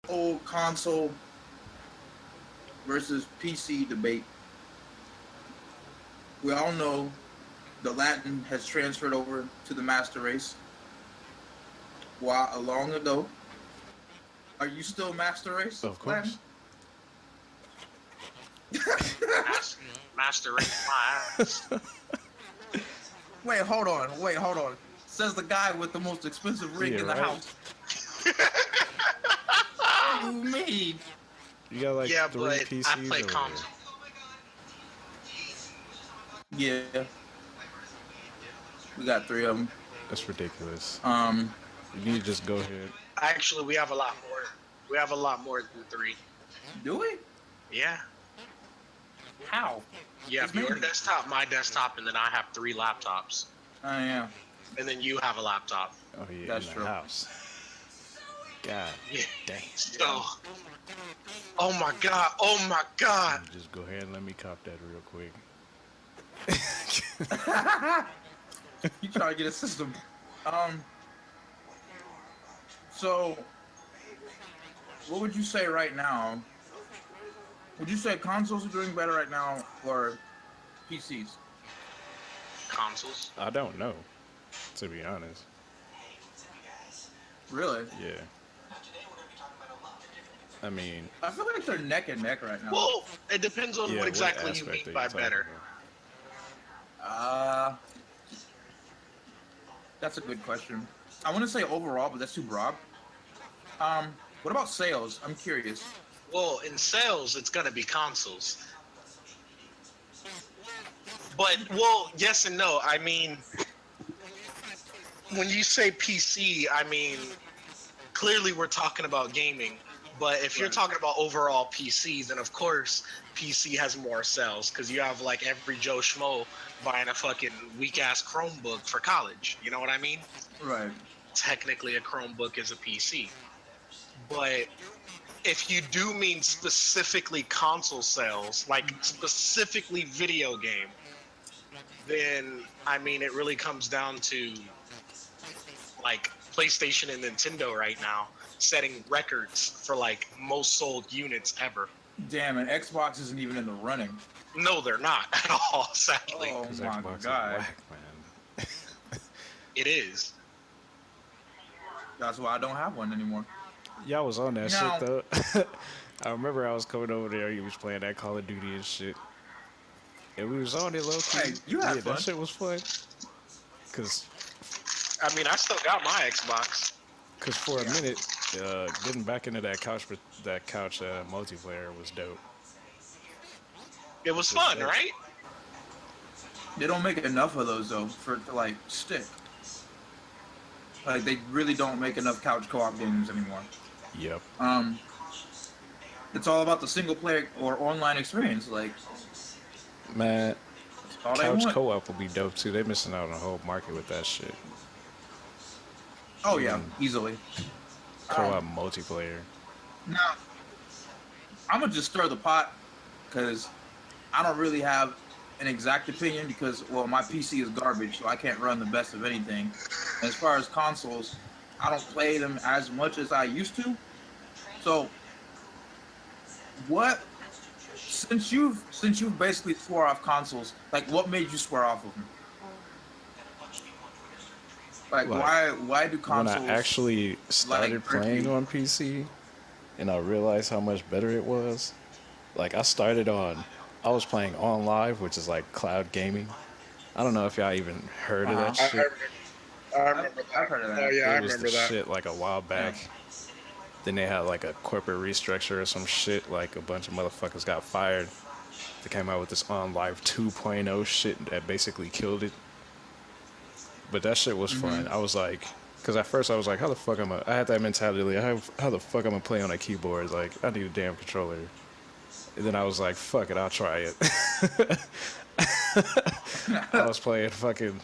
old console versus PC debate. We all know the Latin has transferred over to the master race. While long ago, are you still master race, Of Latin? course. Master race my ass. Wait, hold on. Wait, hold on. Says the guy with the most expensive rig Yeah, in the right. house. What do you mean? You got like Yeah, three but I PCs play over there. console. Yeah, we got three of them. That's ridiculous. Um, You need to just go ahead. Actually, we have a lot more. We have a lot more than three. do we? Yeah. How? You have It's your me. desktop, my desktop, and then I have three laptops. Yeah, And then you have a laptop. Oh yeah, that's in the true. house. God Yeah. dang. So, oh my god, oh my god. You just go ahead and let me cop that real quick. You try to get a system. Um, so what would you say right now? Would you say consoles are doing better right now or PCs? Consoles. I don't know, to be honest. Really? Yeah. I mean, I feel like they're neck and neck right now. Well, it depends on yeah, what exactly you aspect mean are by talking better. about? That's a good question. I want to say overall, but that's too broad. What about sales? I'm curious. Well, in sales, it's gonna be consoles. But well, yes and no. I mean, when you say PC, I mean clearly we're talking about gaming. But if you're Right. talking about overall PC, then of course PC has more sales because you have like every Joe Schmo buying a fucking weak ass Chromebook for college. You know what I mean? Right. Technically, a Chromebook is a PC. But if you do mean specifically console sales, like specifically video game, then I mean it really comes down to like PlayStation and Nintendo right now setting records for like most sold units ever. Damn, and Xbox isn't even in the running. No, they're not at all, sadly. Oh Because my Xbox is god. whack, man. It is. That's why I don't have one anymore. Y'all was on that No. shit though. I remember I was coming over there. You was playing that Call of Duty and shit, and we was on it low key. Hey, you had Yeah, fun. that shit was fun. Cause I mean, I still got my Xbox. for a minute, getting back into that couch multiplayer was dope. It was fun, right? They don't make enough of those though for it to like stick. Like they really don't make enough couch co-op games anymore. Yep. It's all about the single player or online experience. Like Man, that's all they couch want. co-op will be dope too. They missing out on a whole market with that shit. Oh yeah, easily. Co-op multiplayer. Now, I'm gonna just stir the pot because I don't really have an exact opinion because well, my PC is garbage, so I can't run the best of anything. As far as consoles, I don't play them as much as I used to. So, what? Since you've basically swore off consoles, like what made you swear off of them? Like why do When consoles? I actually started playing you? on PC, and I realized how much better it was. Like I was playing on live, which is like cloud gaming. I don't know if y'all even heard of that shit. I remember that. I've heard of that. Oh yeah, I It was remember the that. shit like a while back. Then they had like a corporate restructure or some shit. Like a bunch of motherfuckers got fired. They came out with this on live 2.0 shit that basically killed it. But that shit was fun. I was like, because at first I was like, how the fuck I had that mentality, like, how the fuck I'm gonna play on a keyboard? Like, I need a damn controller. And then I was like, fuck it, I'll try it. I was playing fucking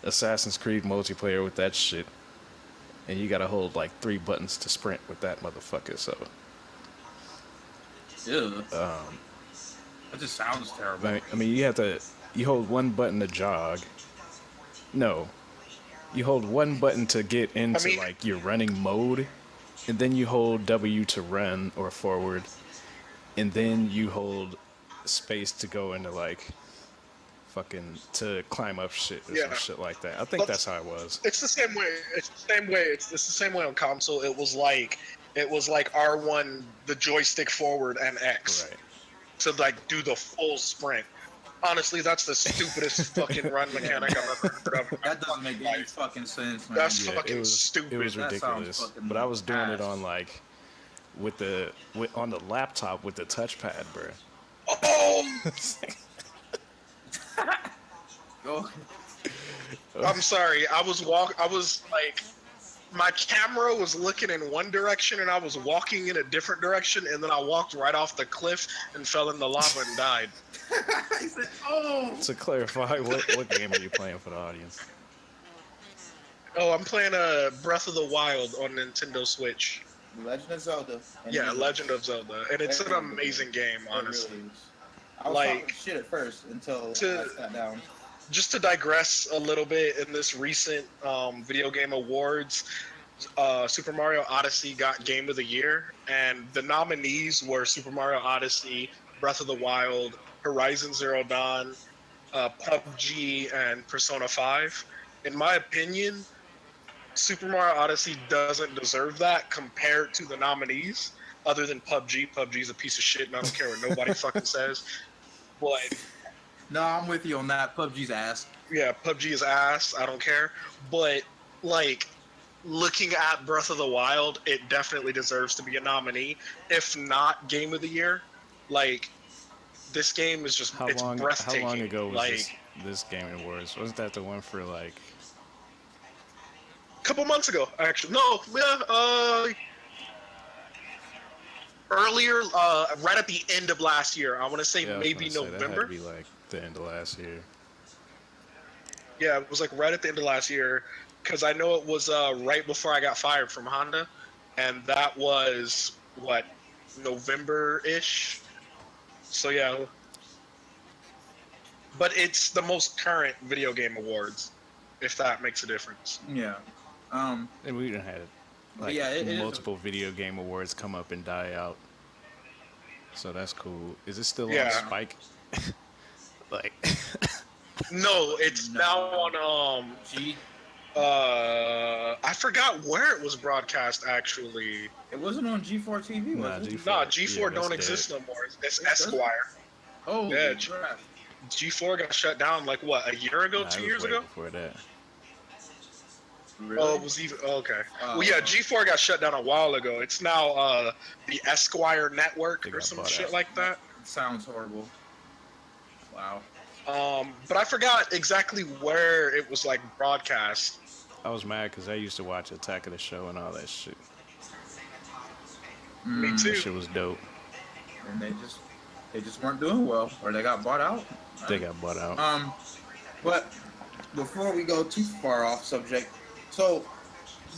Assassin's Creed multiplayer with that shit. And you gotta hold like 3 buttons to sprint with that motherfucker, so. Ew. That just sounds terrible. I mean, you hold one button to jog. No. You hold one button to get into like your running mode, and then you hold W to run or forward, and then you hold space to go into like fucking to climb up shit or some Yeah. shit like that. I think But that's how it was. it's the same way. It's the same way. It's the same way on console. It was like R1, the joystick forward, and X Right. to like do the full sprint. Honestly, that's the stupidest fucking run mechanic I've ever heard of. That doesn't make any fucking sense, man. That's Yeah, fucking it was stupid. That sounds ridiculous. fucking But I was doing it ass. on like on the laptop with the touchpad, bro. Oh, Go. I'm sorry. I was like, my camera was looking in one direction and I was walking in a different direction, and then I walked right off the cliff and fell in the lava and died. He said, "Oh." To clarify, what game are you playing for the audience? Oh, I'm playing Breath of the Wild on Nintendo Switch. Legend of Zelda. And Yeah, it- Legend of Zelda, and it's an amazing game, it honestly. really is. I was Like, talking shit at first until I to- sat down. Just to digress a little bit, in this recent video game awards, Super Mario Odyssey got Game of the Year, and the nominees were Super Mario Odyssey, Breath of the Wild, Horizon Zero Dawn, PUBG, and Persona 5. In my opinion, Super Mario Odyssey doesn't deserve that compared to the nominees, other than PUBG. PUBG's a piece of shit, and I don't care what nobody fucking says. But No, I'm with you on that. PUBG's ass. yeah, PUBG is ass. I don't care. But like, looking at Breath of the Wild, it definitely deserves to be a nominee, if not Game of the Year. Like, this game is just it's How breathtaking. long ago was like, this Game Awards? Wasn't that the one for like? a couple months ago, actually. No, yeah, earlier, right at the end of last year. I want to say Yeah, I was maybe gonna say, that had November. to be like the end of last year. Yeah, it was like right at the end of last year, because I know it was right before I got fired from Honda, and that was what, November-ish. So yeah, but it's the most current video game awards, if that makes a difference. Yeah. And we didn't have like yeah, it is a- multiple video game awards come up and die out. So that's cool. Is it still Yeah. on Spike? Like, No, it's No. now on G. I forgot where it was broadcast actually. It wasn't on G4 TV, nah, was it? G4. Nah, G4 yeah, don't that's exist dead. no more. It's It doesn't? Esquire. Oh, Yeah, crap. G4 got shut down like what, a year ago, Nah, 2 it was years way ago? Before that. Really? Oh, it was even okay. Oh. Well, yeah, G4 got shut down a while ago. It's now the Esquire Network They or got some bought shit out. like that. Sounds horrible. Wow. But I forgot exactly where it was like broadcast. I was mad because I used to watch Attack of the Show and all that shit. Me That too. shit was dope. And they just weren't doing well, or they got bought out. They got bought out. But before we go too far off subject, so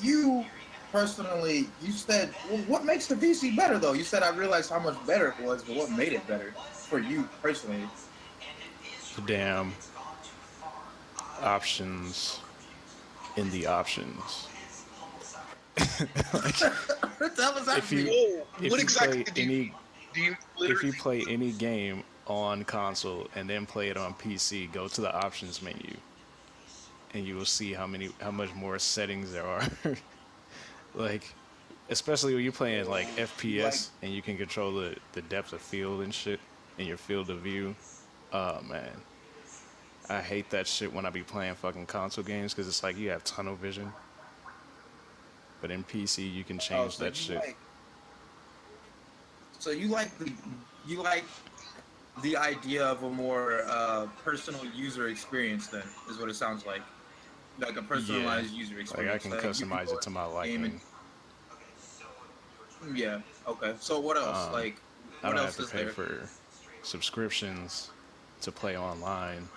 you personally, you said, well, what makes the PC better though? You said I realized how much better it was, but what made it better for you personally? The damn options in the options. What the hell is that? If you- Whoa, If what you exactly play do you if literally? you play any game on console and then play it on PC, go to the options menu, and you will see how much more settings there are. Like, especially when you're playing like FPS and you can control the depth of field and shit in your field of view. Oh man, I hate that shit when I be playing fucking console games because it's like you have tunnel vision. But in PC you can change that shit. So you like the idea of a more personal user experience, then, is what it sounds like a personalized user Like experience. I can that you customize go it to my game liking. Yeah. Okay. So what else? I What don't else have is to pay there? for subscriptions to play online.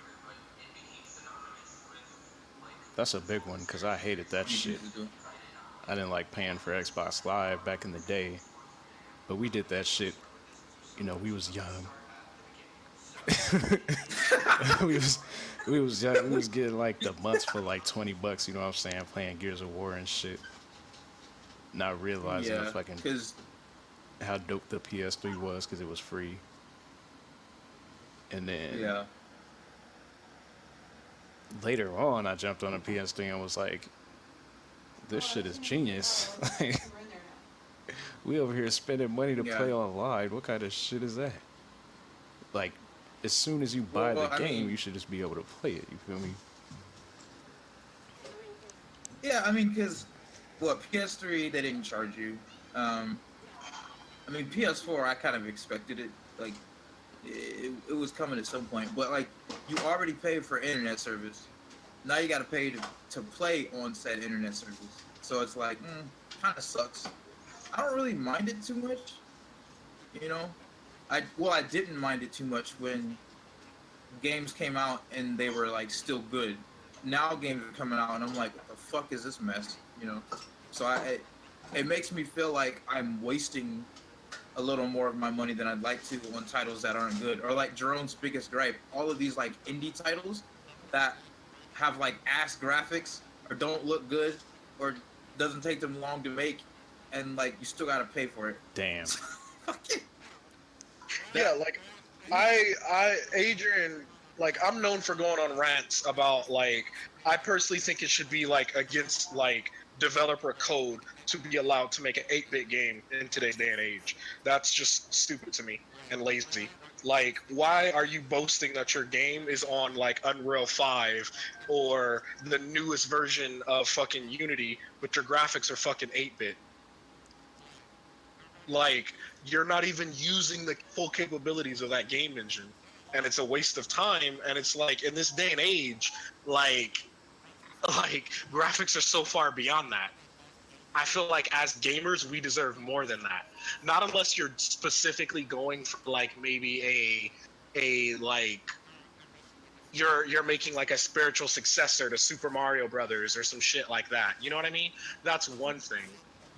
That's a big one because I hated that shit. I didn't like paying for Xbox Live back in the day, but we did that shit. You know, we was young. we was young. We was getting like the months for like $20. You know what I'm saying? Playing Gears of War and shit. not realizing the Yeah, fucking because how dope the PS3 was because it was free. And then yeah, later on, I jumped on a PS3 and was like, "This shit is genius." Like, we over here spending money to yeah. play online. What kind of shit is that? Like, as soon as you buy the Well, I game, mean, you should just be able to play it. You feel me? yeah, I mean, because what PS3 they didn't charge you. I mean PS4 I kind of expected it. Like it was coming at some point, but like you already paid for internet service. Now you got to pay to play on said internet service. So it's like, kind of sucks. I don't really mind it too much, you know. I didn't mind it too much when games came out and they were like still good. Now games are coming out and I'm like, what the fuck is this mess? You know. So it makes me feel like I'm wasting a little more of my money than I'd like to on titles that aren't good. Or like Jerome's biggest gripe, all of these like indie titles that have like ass graphics or don't look good or doesn't take them long to make, and like you still gotta pay for it. Damn. Yeah, like Adrian, like I'm known for going on rants about like I personally think it should be like against like developer code to be allowed to make an 8-bit game in today's day and age. That's just stupid to me and lazy. Like, why are you boasting that your game is on like Unreal 5 or the newest version of fucking Unity, but your graphics are fucking 8-bit? Like, you're not even using the full capabilities of that game engine, and it's a waste of time. And it's like in this day and age, like graphics are so far beyond that. I feel like as gamers we deserve more than that. Not unless you're specifically going for like maybe a like you're making like a spiritual successor to Super Mario Brothers or some shit like that. You know what I mean? That's one thing.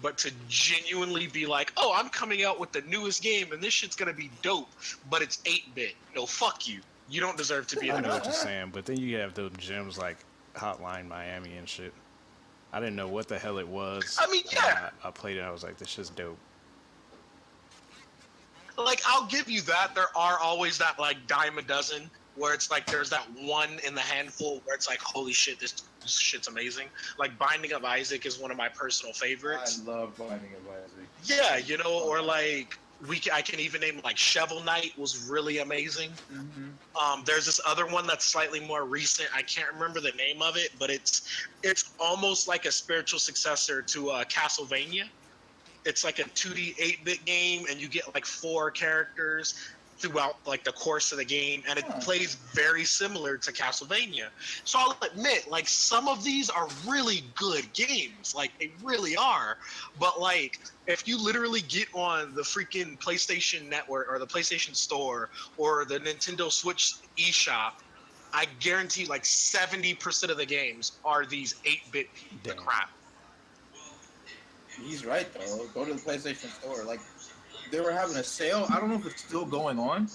But to genuinely be like, oh, I'm coming out with the newest game and this shit's gonna be dope, but it's 8-bit. No, fuck you. You don't deserve to be a I know what developer. you're saying, but then you have those gyms like Hotline Miami and shit. I didn't know what the hell it was. I mean, yeah. I played it. I was like, this shit's dope. Like, I'll give you that. There are always that like dime a dozen where it's like there's that one in the handful where it's like, holy shit, this shit's amazing. Like Binding of Isaac is one of my personal favorites. I love Binding of Isaac. Yeah, you know, or like I can even name like Shovel Knight was really amazing. Mm-hmm. There's this other one that's slightly more recent. I can't remember the name of it, but it's almost like a spiritual successor to Castlevania. It's like a 2D 8-bit game, and you get like 4 characters throughout like the course of the game, and it plays very similar to Castlevania. So I'll admit, like some of these are really good games, like they really are. But like if you literally get on the freaking PlayStation Network or the PlayStation Store or the Nintendo Switch eShop, I guarantee like 70% of the games are these 8-bit the crap. He's right though. Go to the PlayStation Store. Like they were having a sale. I don't know if it's still going on,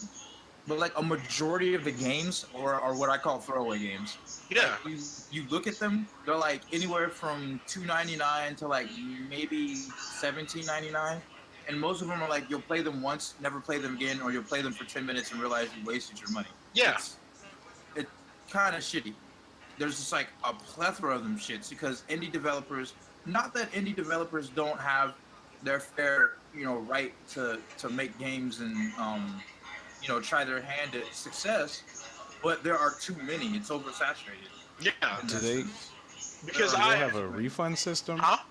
but like a majority of the games are what I call throwaway games. Yeah. Like you look at them, they're like anywhere from $2.99 to like maybe $17.99, and most of them are like you'll play them once, never play them again, or you'll play them for 10 minutes and realize you wasted your money. Yeah. It's kind of shitty. There's just like a plethora of them shits because indie developers. Not that indie developers don't have their fair, right to make games and try their hand at success, but there are too many. It's oversaturated. Yeah. Do they? Because Do I they have a refund system? Huh?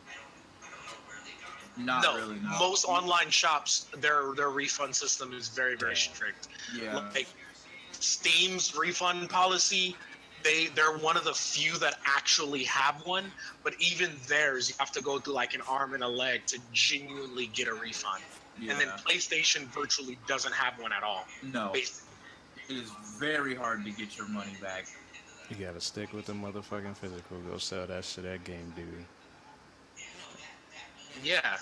Not No. really. No. Most online shops, their refund system is very, very strict. Yeah. Like Steam's refund policy, they're one of the few that actually have one, but even theirs you have to go through like an arm and a leg to genuinely get a refund. Yeah. And then PlayStation virtually doesn't have one at all. No. It is very hard to get your money back. You gotta stick with the motherfucking physical. Go sell that shit at Game Duty. Yeah.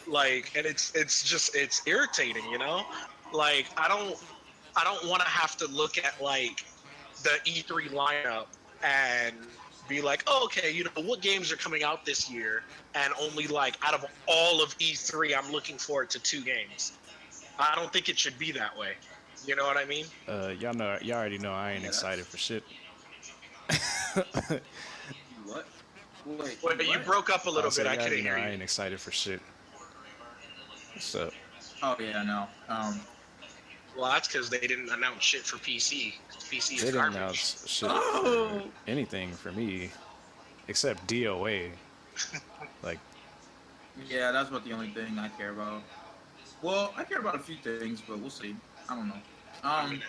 Like, and it's irritating, you know? Like I don't want to have to look at like the E3 lineup and be like, oh, okay, what games are coming out this year, and only like out of all of E3, I'm looking forward to 2 games. I don't think it should be that way. You know what I mean? Y'all already know I ain't Yeah, excited that's for shit. what. Wait, Wait, you what? broke up a I little bit. said I y'all couldn't already know hear I you. ain't excited for shit. What's up? Oh yeah, no. Well, that's because they didn't announce shit for PC. PC They is didn't garbage. announce shit for Oh. anything for me except DOA. Like, Yeah, that's about the only thing I care about. Well, I care about a few things, but we'll see. I don't know. I mean,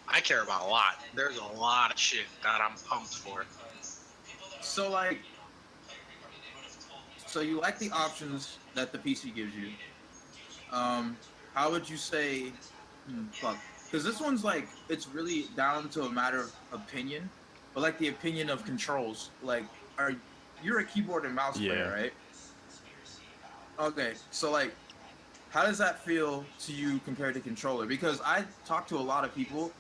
I care about a lot. There's a lot of shit that I'm pumped for. So like, so you like the options that the PC gives you. How would you say? Fuck. Because this one's like, it's really down to a matter of opinion, but like the opinion of controls. Like, are you're a keyboard and mouse player, yeah. right? Okay, so like, how does that feel to you compared to controller? Because I talk to a lot of people,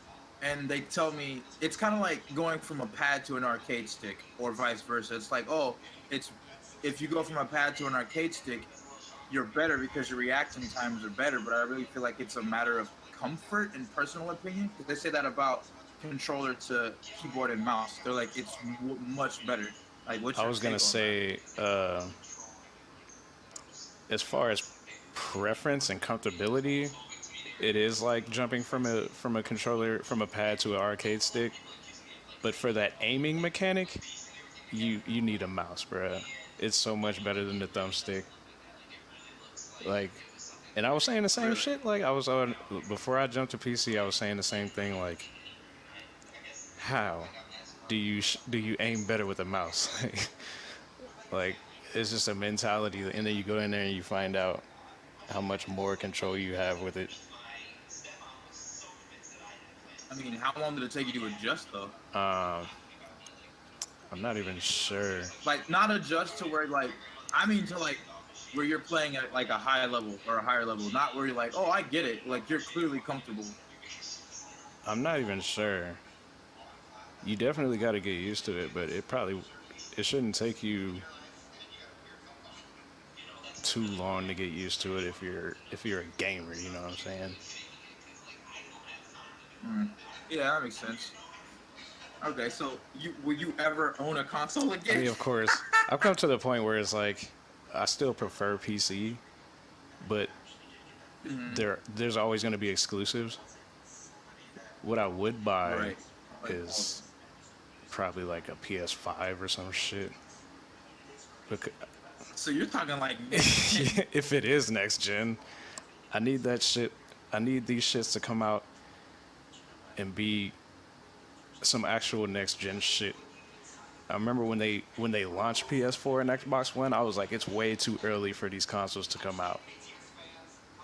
and they tell me it's kind of like going from a pad to an arcade stick, or vice versa. It's like, oh, it's if you go from a pad to an arcade stick, you're better because your reaction times are better. But I really feel like it's a matter of comfort and personal opinion, because they say that about controller to keyboard and mouse. They're like, it's much better. Like, what's I your was gonna take on that? say, as far as preference and comfortability, it is like jumping from a controller from a pad to an arcade stick. But for that aiming mechanic, you need a mouse, bruh. It's so much better than the thumbstick. Like, and I was saying the same Really? shit. Like, I was on before I jumped to PC. I was saying the same thing. Like, how do you aim better with a mouse? Like, it's just a mentality, and then you go in there and you find out how much more control you have with it. I mean, how long did it take you to adjust though? I'm not even sure. Like, not adjust to where like, I mean to like where you're playing at like a high level or a higher level, not where you're like, oh, I get it. Like, you're clearly comfortable. I'm not even sure. You definitely got to get used to it, but it shouldn't take you too long to get used to it if you're a gamer. You know what I'm saying? Yeah, that makes sense. Okay, so you will you ever own a console I again? mean, of course, I've come to the point where it's like I still prefer PC, but there's always going to be exclusives. What I would buy Right. Like, is probably like a PS5 or some shit. Bec- so you're talking like if it is next gen, I need that shit. I need these shits to come out and be some actual next gen shit. I remember when they launched PS4 and Xbox One, I was like, it's way too early for these consoles to come out.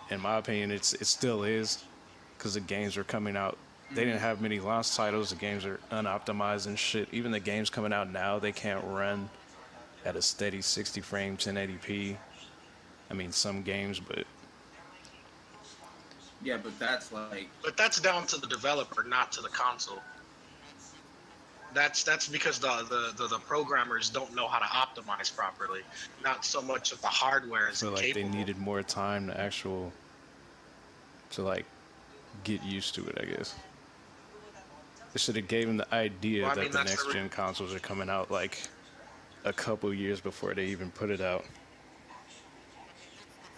In my opinion, it still is, because the games are coming out. They didn't have many launch titles. The games are unoptimized and shit. Even the games coming out now, they can't run at a steady 60 frame 1080p. I mean, some games, but yeah, but that's like But that's down to the developer, not to the console. That's because the programmers don't know how to optimize properly. Not so much that the hardware I is feel like they incapable. needed more time to like get used to it, I guess. They should have gave them the idea Well, I that mean, the next gen consoles are coming out like a couple years before they even put it out.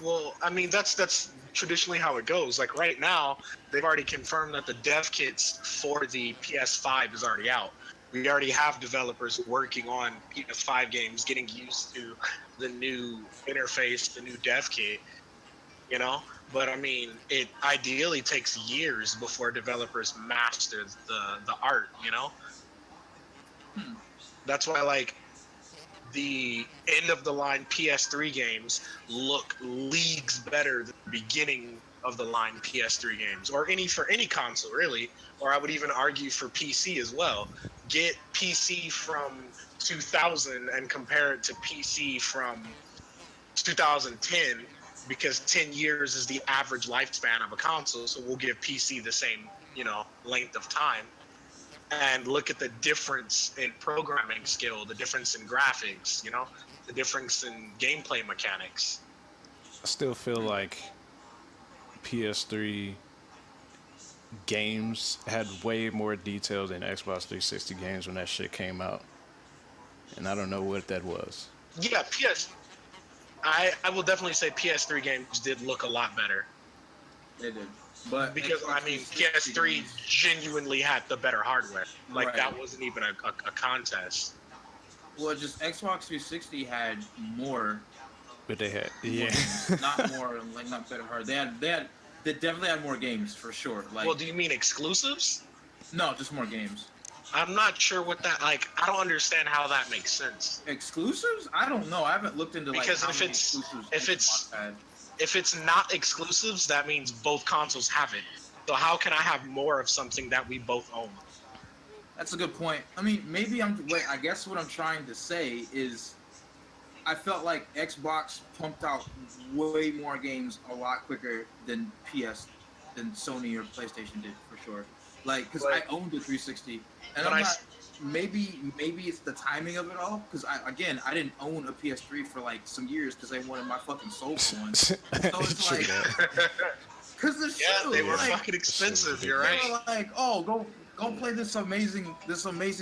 well, I mean that's traditionally how it goes. Like right now, they've already confirmed that the dev kits for the PS5 is already out. We already have developers working on PS5 games, getting used to the new interface, the new dev kit. You know, but I mean, it ideally takes years before developers master the art. You know, that's why like the end of the line PS3 games look leagues better than the beginning of the line PS3 games, or for any console really, or I would even argue for PC as well. Get PC from 2000 and compare it to PC from 2010, because 10 years is the average lifespan of a console, so we'll give PC the same length of time. and look at the difference in programming skill, the difference in graphics, you know, the difference in gameplay mechanics. I still feel like PS3 games had way more detail than Xbox 360 games when that shit came out, and I don't know what that was. Yeah, I will definitely say PS3 games did look a lot better They did, but because Xbox I mean 360 PS3 games- genuinely had the better hardware. Like Right. that wasn't even a contest. Well, just Xbox 360 had more, But they had, more yeah. games. Not more, like not better hard. They definitely had more games for sure. Like, Well, do you mean exclusives? no, just more games. I'm not sure what that like. I don't understand how that makes sense. Exclusives? I don't know. I haven't looked into like Because how if many it's- exclusives if it's- Xbox had. If it's not exclusives, that means both consoles have it. So how can I have more of something that we both own? That's a good point. I mean, maybe I guess what I'm trying to say is, I felt like Xbox pumped out way more games a lot quicker than Sony or PlayStation did for sure. Like, because I But- owned the 360, and but I'm I not. s- Maybe it's the timing of it all. Because I didn't own a PS3 for like some years because I wanted my fucking soul for one. So it's True like, that. because the Yeah, shoe, they were like, fucking expensive. They You're they right. were like, oh, go play this amazing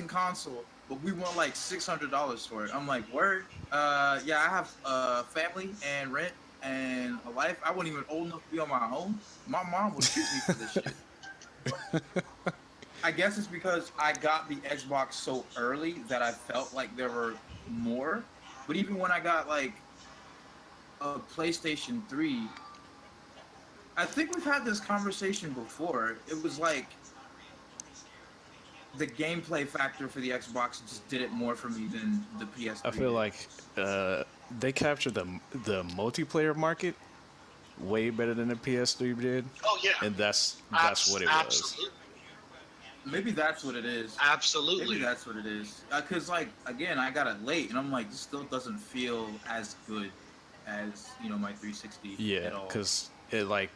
console, but we want like $600 for it. I'm like, word? Yeah, I have a family and rent and a life. I wasn't even old enough to be on my own. My mom would shoot me for this shit. I guess it's because I got the Xbox so early that I felt like there were more. But even when I got like a PlayStation 3, I think we've had this conversation before. It was like the gameplay factor for the Xbox just did it more for me than the PS3. I feel like they captured the multiplayer market way better than the PS3 did, Oh yeah. and that's what it was. Absolutely. maybe that's what it is. Absolutely. Maybe that's what it is. Cause like again, I got it late, and I'm like, this still doesn't feel as good as my 360 Yeah, at all. because it like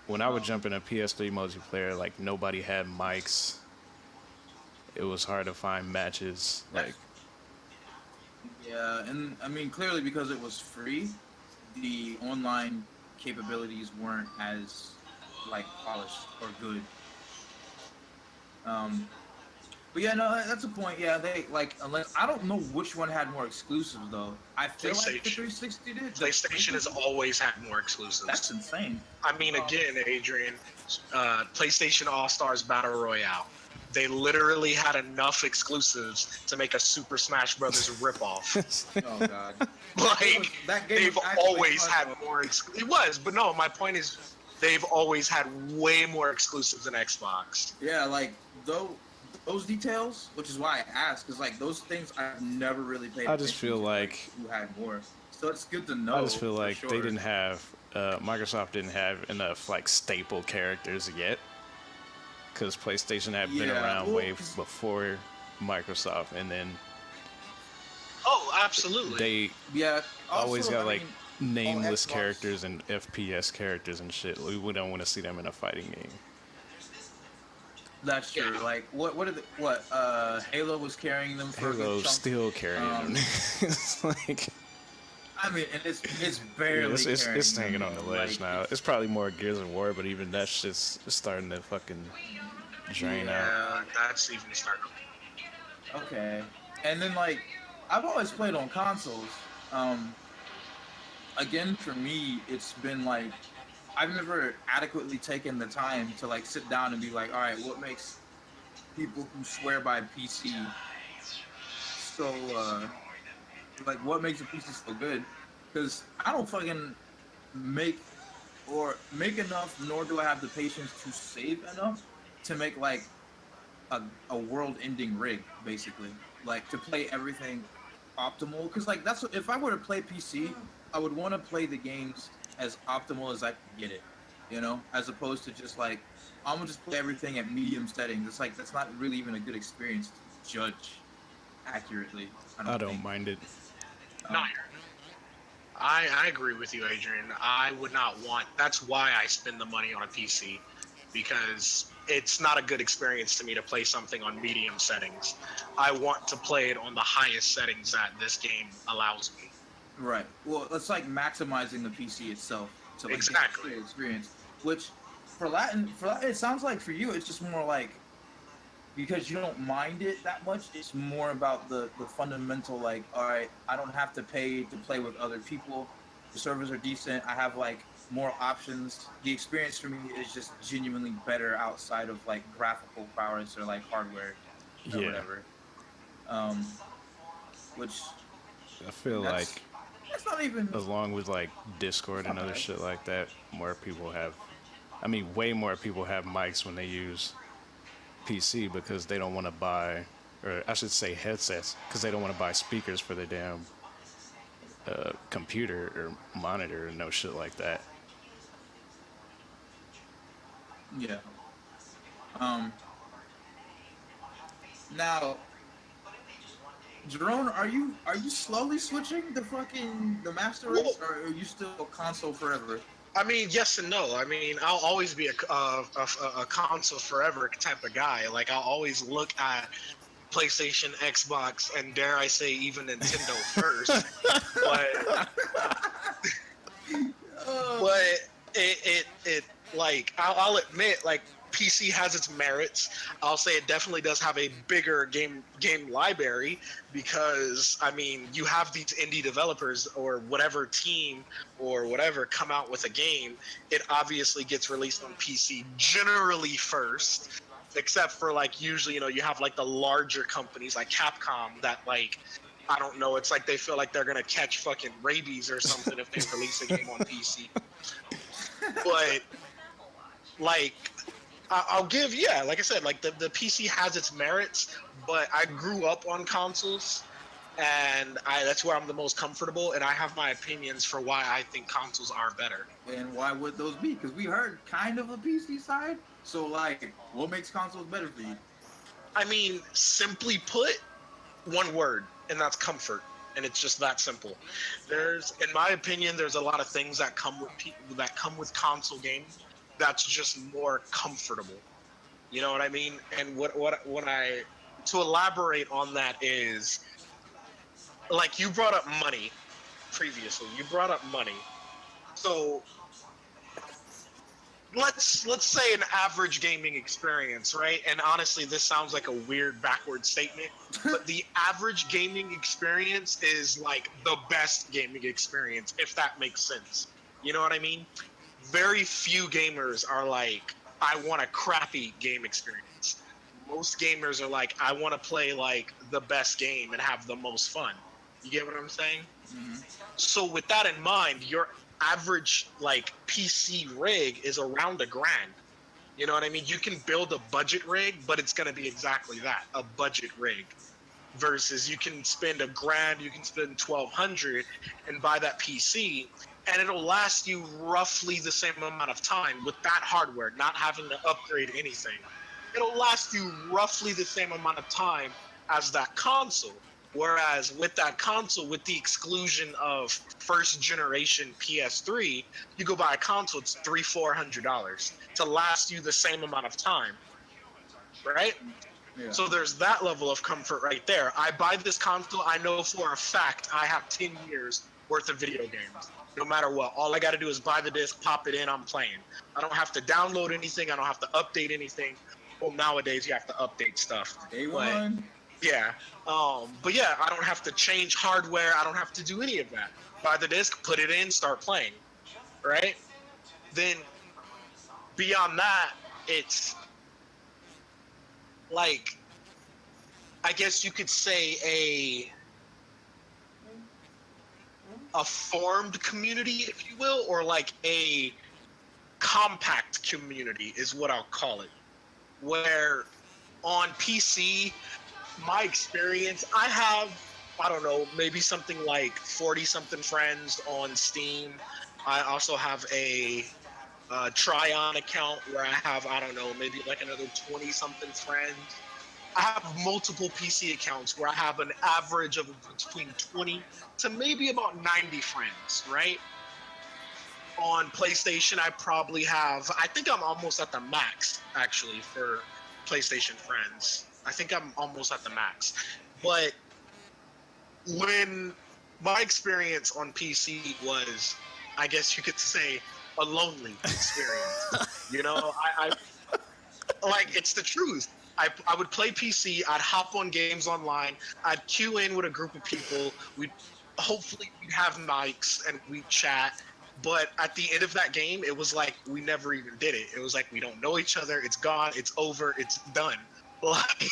when I would jump in a PS3 multiplayer, like nobody had mics. It was hard to find matches. Like Yeah, and I mean clearly because it was free, the online capabilities weren't as like polished or good. But yeah, no, that's a point. Yeah, they like unless I don't know which one had more exclusives though. I feel like the PlayStation. 360 did. PlayStation has always had more exclusives. That's insane. I mean, again, Adrian, PlayStation All Stars Battle Royale. They literally had enough exclusives to make a Super Smash Brothers ripoff. Oh god. Like That game they've was actually always fun, had though. more. It was, but no. My point is, they've always had way more exclusives than Xbox. Yeah, like those details, which is why I asked, because like those things I've never really paid. I just attention feel to, like who had more. So it's good to know. I just feel for like sure. they didn't have Microsoft didn't have enough like staple characters yet, because PlayStation had been Yeah, around well, way 'cause- before Microsoft, and then Oh, absolutely. they Yeah. always also, got I like mean, nameless Xbox- characters and FPS characters and shit. We don't want to see them in a fighting game. That's true. Yeah. Like what Halo was carrying them for a good Halo's chunk. still carrying Um, them. It's like I mean, and it's barely. it's carrying hanging them, on the though. ledge Like, now. It's probably more Gears of War, but even that shit's starting to fucking drain out. yeah, that's even starting. Okay. And then like I've always played on consoles. Again, for me, it's been like I've never adequately taken the time to like sit down and be like, all right, what makes people who swear by PC so like what makes a PC so good? Because I don't fucking make enough, nor do I have the patience to save enough to make like a world-ending rig, basically, like to play everything optimal. Because like that's what, if I were to play PC, I would want to play the games as optimal as I can get it, as opposed to just like I'm gonna just play everything at medium settings. It's like that's not really even a good experience to judge accurately. I don't think. mind it. No, I agree with you, Adrian. I would not want. That's why I spend the money on a PC. because it's not a good experience to me to play something on medium settings. I want to play it on the highest settings that this game allows me. Right. Well, it's like maximizing the PC itself to like get Exactly. the full experience. Which for Latin, it sounds like for you, it's just more like because you don't mind it that much. It's more about the fundamental like, all right, I don't have to pay to play with other people. The servers are decent. I have like more options. The experience for me is just genuinely better outside of like graphical prowess or like hardware or Yeah, whatever. Which I feel that's like that's not even along with like Discord and not other bad. shit like that, more people have. I mean, way more people have mics when they use PC because they don't want to buy, or I should say headsets, because they don't want to buy speakers for their damn computer or monitor and no shit like that. Yeah. Um. Now, Jerome, are you slowly switching the master Well, race, or are you still console forever? I mean, yes and no. I mean, I'll always be a console forever type of guy. Like, I'll always look at PlayStation, Xbox, and dare I say even Nintendo first. But Uh, but it like I'll admit like PC has its merits. I'll say it definitely does have a bigger game library because I mean you have these indie developers or whatever team or whatever come out with a game. It obviously gets released on PC generally first, except for like usually you have like the larger companies like Capcom that like I don't know. It's like they feel like they're gonna catch fucking rabies or something if they release a game on PC. But like, I'll give like I said, like the PC has its merits, but I grew up on consoles, and that's where I'm the most comfortable, and I have my opinions for why I think consoles are better. and why would those be? Because we heard kind of the PC side. So like, what makes consoles better for you? I mean, simply put, one word, and that's comfort. And it's just that simple. In my opinion, there's a lot of things that come with console games that's just more comfortable. You know what I mean? And what I to elaborate on that is like you brought up money previously. You brought up money. So let's say an average gaming experience, right? And honestly, this sounds like a weird backward statement, but the average gaming experience is like the best gaming experience, if that makes sense. You know what I mean? Very few gamers are like, I want a crappy game experience. Most gamers are like, I want to play like the best game and have the most fun. You get what I'm saying? Mm-hmm. So with that in mind, your average like PC rig is around $1,000. You know what I mean? You can build a budget rig, but it's gonna be exactly that, a budget rig. Versus you can spend $1,000, you can spend 1,200 and buy that PC, and it'll last you roughly the same amount of time with that hardware, not having to upgrade anything. It'll last you roughly the same amount of time as that console. Whereas with that console, with the exclusion of first generation PS3, you go buy a console, it's $300-400 to last you the same amount of time, right? Yeah. So there's that level of comfort right there. I buy this console, I know for a fact I have 10 years worth of video games. No matter what, all I got to do is buy the disc, pop it in, I'm playing. I don't have to download anything. I don't have to update anything. Well, nowadays you have to update stuff. Day But one. yeah. But yeah, I don't have to change hardware. I don't have to do any of that. Buy the disc, put it in, start playing. Right? Then beyond that, it's like I guess you could say a formed community, if you will, or like a compact community is what I'll call it. Where on PC, my experience, I don't know, maybe something like 40 something friends on Steam. I also have a Tryon account where I have, I don't know, maybe like another 20 something friends. I have multiple PC accounts where I have an average of between 20 to maybe about 90 friends, right? On PlayStation, I probably have. I think I'm almost at the max actually for PlayStation friends. I think I'm almost at the max. But when my experience on PC was, I guess you could say, a lonely experience. You know, I like it's the truth. I would play PC. I'd hop on games online. I'd queue in with a group of people. We'd hopefully we'd have mics and we'd chat. But at the end of that game, it was like we never even did it. It was like we don't know each other. It's gone. It's over. It's done. Like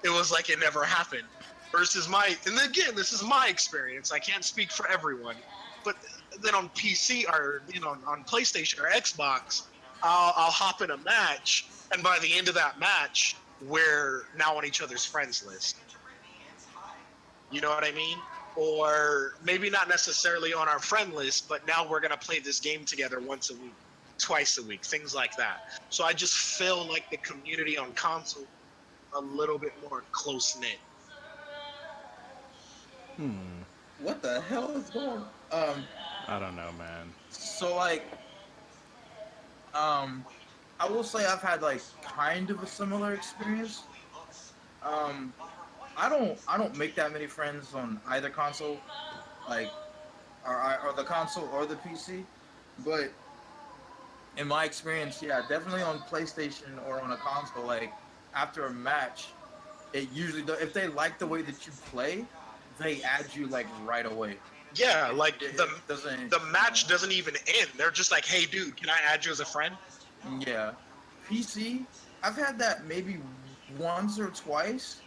it was like it never happened. Versus my, and again, this is my experience. I can't speak for everyone, but then on PC or on PlayStation or Xbox, I'll hop in a match, and by the end of that match, we're now on each other's friends list. You know what I mean? Or maybe not necessarily on our friend list, but now we're gonna play this game together once a week, twice a week, things like that. So I just feel like the community on console a little bit more close knit. What the hell is going? I don't know, man. So like, I will say I've had like kind of a similar experience. Um, I don't make that many friends on either console, like, or the console or the PC, but in my experience, yeah, definitely on PlayStation or on a console, like after a match, it usually if they like the way that you play, they add you like right away. Yeah, like It the doesn't. the match doesn't even end. They're just like, "Hey, dude, can I add you as a friend?" Yeah, PC. I've had that maybe once or twice,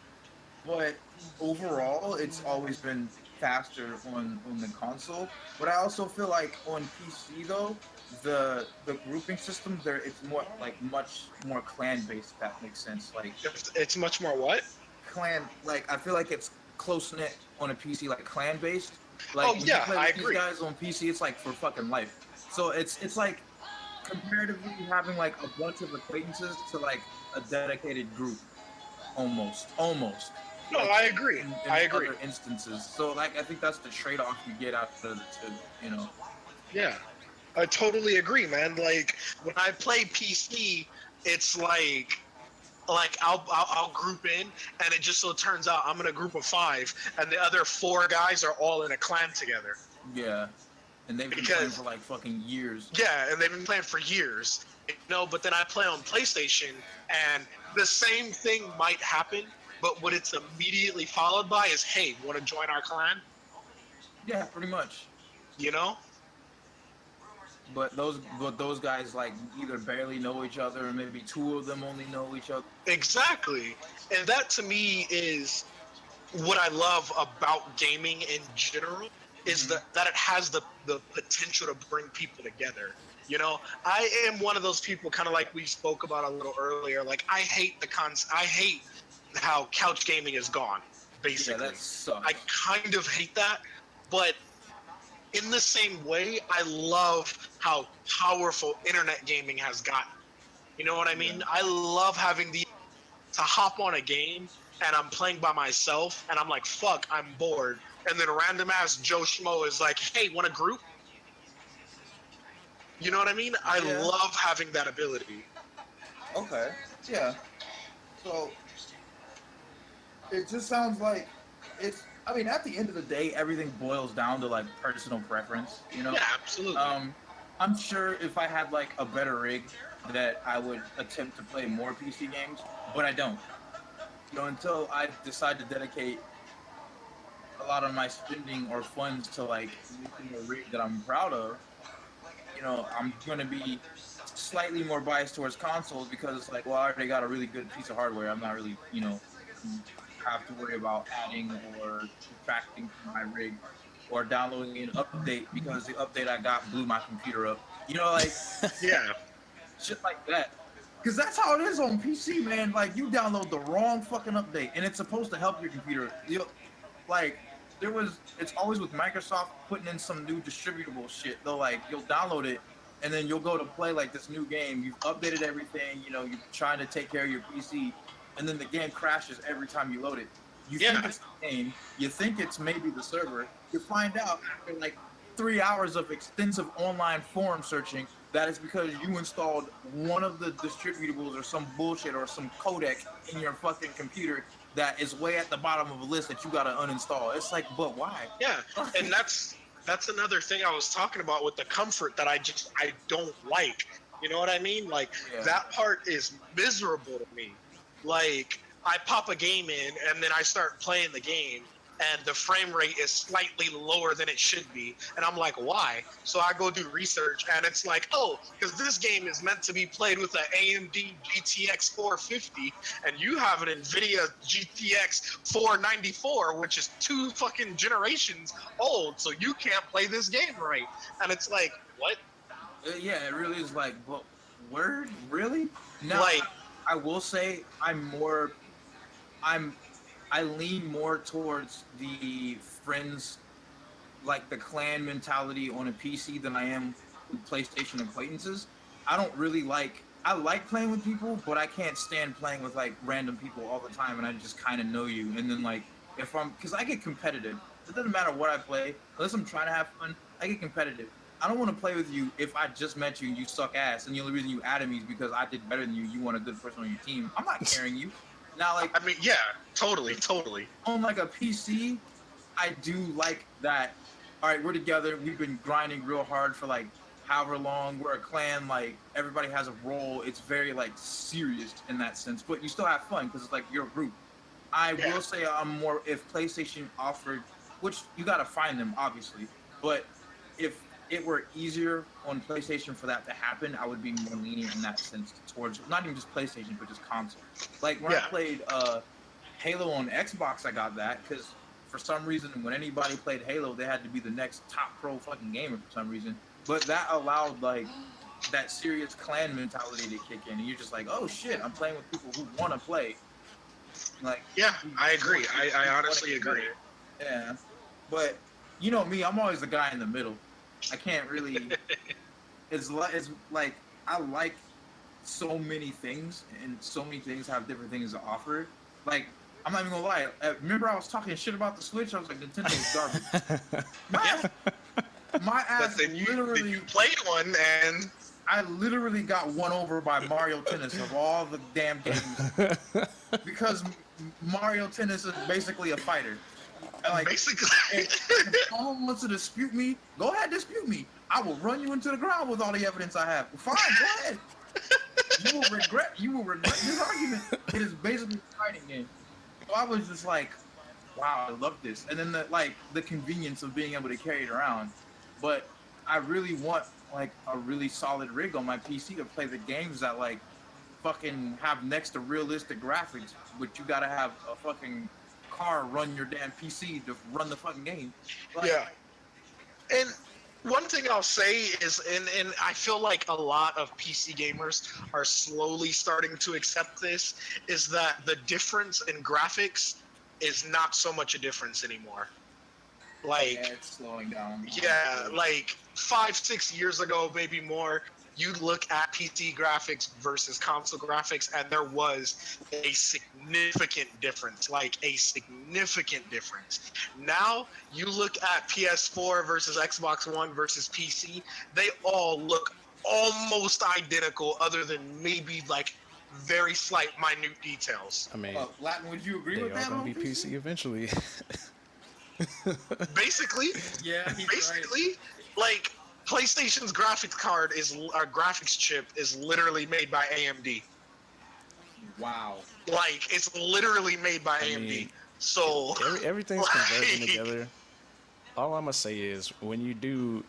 but overall, it's always been faster on the console. But I also feel like on PC though, the grouping system there it's more like much more clan based. If that makes sense. Like It's much more what? clan, like I feel like it's close knit on a PC, like clan based. Like Oh when you yeah, play I with these agree. guys on PC, it's like for fucking life. So it's like comparatively having like a bunch of acquaintances to like a dedicated group, almost No, like I agree. in I agree. other instances. So like I think that's the trade-off you get out of the two, you know. Yeah, I totally agree, man. Like when I play PC, it's like I'll group in, and it just so turns out I'm in a group of 5, and the other 4 guys are all in a clan together. Yeah, and they've been playing Because for like fucking years. yeah, and they've been playing for years, But then I play on PlayStation, and the same thing might happen, but what it's immediately followed by is, "Hey, want to join our clan?" Yeah, pretty much. You know? But those guys like either barely know each other, or maybe two of them only know each other. Exactly. And that to me is what I love about gaming in general is Mhm. that it has the potential to bring people together. I am one of those people, kind of like we spoke about a little earlier. Like I hate how couch gaming is gone. Yeah, that Basically, I sucks. kind of hate that, but in the same way, I love how powerful internet gaming has gotten. You know what I Yeah. mean? I love having the to hop on a game and I'm playing by myself and I'm like, fuck, I'm bored. And then random ass Joe Schmo is like, hey, want a group? You know what I mean? I Yeah. love having that ability. Okay. Yeah. So it just sounds like it's. I mean, at the end of the day, everything boils down to like personal preference. You know. Yeah, absolutely. Um, I'm sure if I had like a better rig, that I would attempt to play more PC games, but I don't. Until I decide to dedicate a lot of my spending or funds to like making a rig that I'm proud of, I'm gonna be slightly more biased towards consoles because like, well, I already got a really good piece of hardware. I'm not really, have to worry about adding or subtracting from my rig or downloading an update because the update I got blew my computer up. Like Yeah. shit like that. Because that's how it is on PC, man. Like, you download the wrong fucking update, and it's supposed to help your computer. Like, it's always with Microsoft putting in some new distributable shit. They'll, like, you'll download it, and then you'll go to play, like, this new game. You've updated everything, you're trying to take care of your PC, and then the game crashes every time you load it. You think Yeah. it's the game, you think it's maybe the server, you find out after, like, 3 hours of extensive online forum searching, that is because you installed one of the distributables or some bullshit or some codec in your fucking computer that is way at the bottom of a list that you gotta uninstall. It's like, but why? Yeah, and that's another thing I was talking about with the comfort that I don't like. You know what I mean? Like Yeah. that part is miserable to me. Like I pop a game in and then I start playing the game and the frame rate is slightly lower than it should be, and I'm like, why? So I go do research and it's like, oh, because this game is meant to be played with an AMD GTX 450 and you have an NVIDIA GTX 494, which is 2 fucking generations old, so you can't play this game right. And it's like, what? Yeah, it really is like, but word, really? Now, Like, I will say I lean more towards the friends, like the clan mentality on a PC than I am with PlayStation acquaintances. I don't really I like playing with people, but I can't stand playing with like random people all the time and I just kind of know you. And then like, because I get competitive. It doesn't matter what I play, unless I'm trying to have fun, I get competitive. I don't want to play with you if I just met you and you suck ass, and the only reason you added me is because I did better than you. You want a good person on your team. I'm not carrying you. Now, like, I mean, yeah, totally. on like a PC, I do like that. All right, we're together. We've been grinding real hard for like however long. We're a clan. Like everybody has a role. It's very like serious in that sense, but you still have fun because it's like your group. I will say I'm more if PlayStation offered, which you gotta find them obviously, but if it were easier on PlayStation for that to happen, I would be more lenient in that sense towards not even just PlayStation but just console. Like when I played Halo on Xbox, I got that because for some reason when anybody played Halo, they had to be the next top pro fucking gamer for some reason. But that allowed like that serious clan mentality to kick in, and you're just like, oh shit, I'm playing with people who want to play. Like, Yeah, I agree. I honestly agree. Yeah, but you know me, I'm always the guy in the middle. I can't really. It's like I like so many things, and so many things have different things to offer. Like I'm not even gonna lie. Remember I was talking shit about the Switch? I was like, Nintendo's garbage. My ass But then literally you played one and I literally got won over by Mario Tennis of all the damn games because Mario Tennis is basically a fighter. Like, basically, if someone wants to dispute me, go ahead, dispute me. I will run you into the ground with all the evidence I have. Fine, go ahead. You will regret this argument. It is basically a fighting game. So I was just like, wow, I love this. And then the convenience of being able to carry it around. But I really want like a really solid rig on my PC to play the games that like fucking have next to realistic graphics, but you gotta have a fucking car run your damn PC to run the fucking game. Like, yeah. And one thing I'll say is, and I feel like a lot of PC gamers are slowly starting to accept this, is that the difference in graphics is not so much a difference anymore. Like, yeah, it's slowing down. yeah, like 5-6 years ago, maybe more, you'd look at PC graphics versus console graphics, and there was a significant difference, like a significant difference. Now, you look at PS4 versus Xbox One versus PC, they all look almost identical, other than maybe like very slight, minute details. I mean, Latin, would you agree they with are that? gonna on be PC eventually. Basically, Yeah, he's basically, like PlayStation's graphics card graphics chip is literally made by AMD. right. Wow. Like it's literally made by AMD. mean, So everything's like, converging together. All I'm gonna say is when you do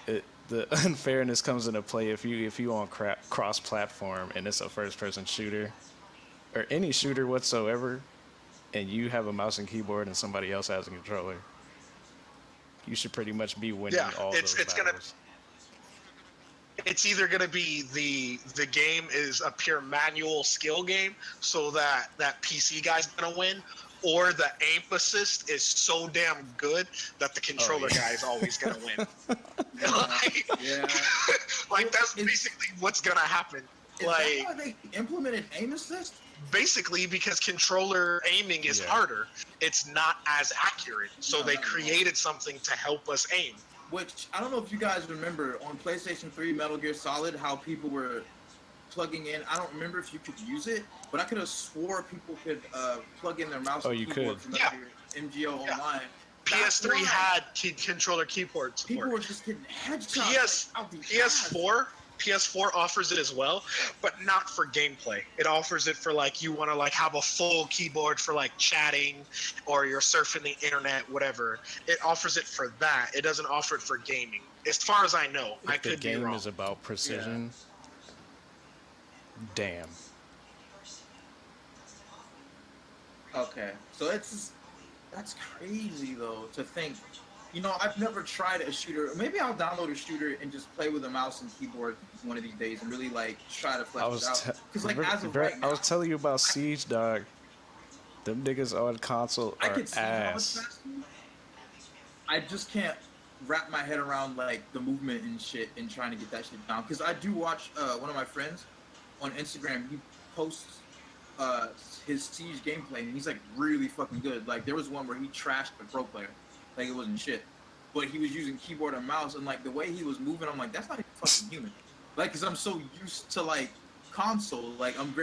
it, the unfairness comes into play if you on cross-platform and it's a first-person shooter or any shooter whatsoever, and you have a mouse and keyboard and somebody else has a controller. You should pretty much be winning all those battles. It's either gonna be the game is a pure manual skill game, so that PC guy's gonna win, or the aim assist is so damn good that the controller guy is always gonna win. Like, Yeah. like that's basically what's gonna happen. Is Like, that why they implemented aim assist? basically because controller aiming is harder. It's not as accurate. So they created something to help us aim. Which I don't know if you guys remember on PlayStation 3 Metal Gear Solid how people were plugging in. I don't remember if you could use it, but I could have swore people could plug in their mouse and keyboard from Metal Gear MGO Online. PS3 had controller keyboard support. People were just getting headshots. PS4 offers it as well, but not for gameplay. It offers it for like you want to like have a full keyboard for like chatting or you're surfing the internet, whatever. It offers it for that. It doesn't offer it for gaming, as far as I know. I could be wrong. The game is about precision. Damn. Okay, so that's crazy though to think. You know, I've never tried a shooter. Maybe I'll download a shooter and just play with a mouse and keyboard one of these days and really like try to flesh it out. Because like as of right now, I was telling you about Siege, dog. Them niggas on console are ass. I just can't wrap my head around like the movement and shit and trying to get that shit down. Because I do watch one of my friends on Instagram. He posts his Siege gameplay and he's like really fucking good. Like there was one where he trashed a pro player. Like it wasn't shit, but he was using keyboard and mouse, and like the way he was moving, I'm like, that's not even fucking human. Like, cause I'm so used to like console, like I'm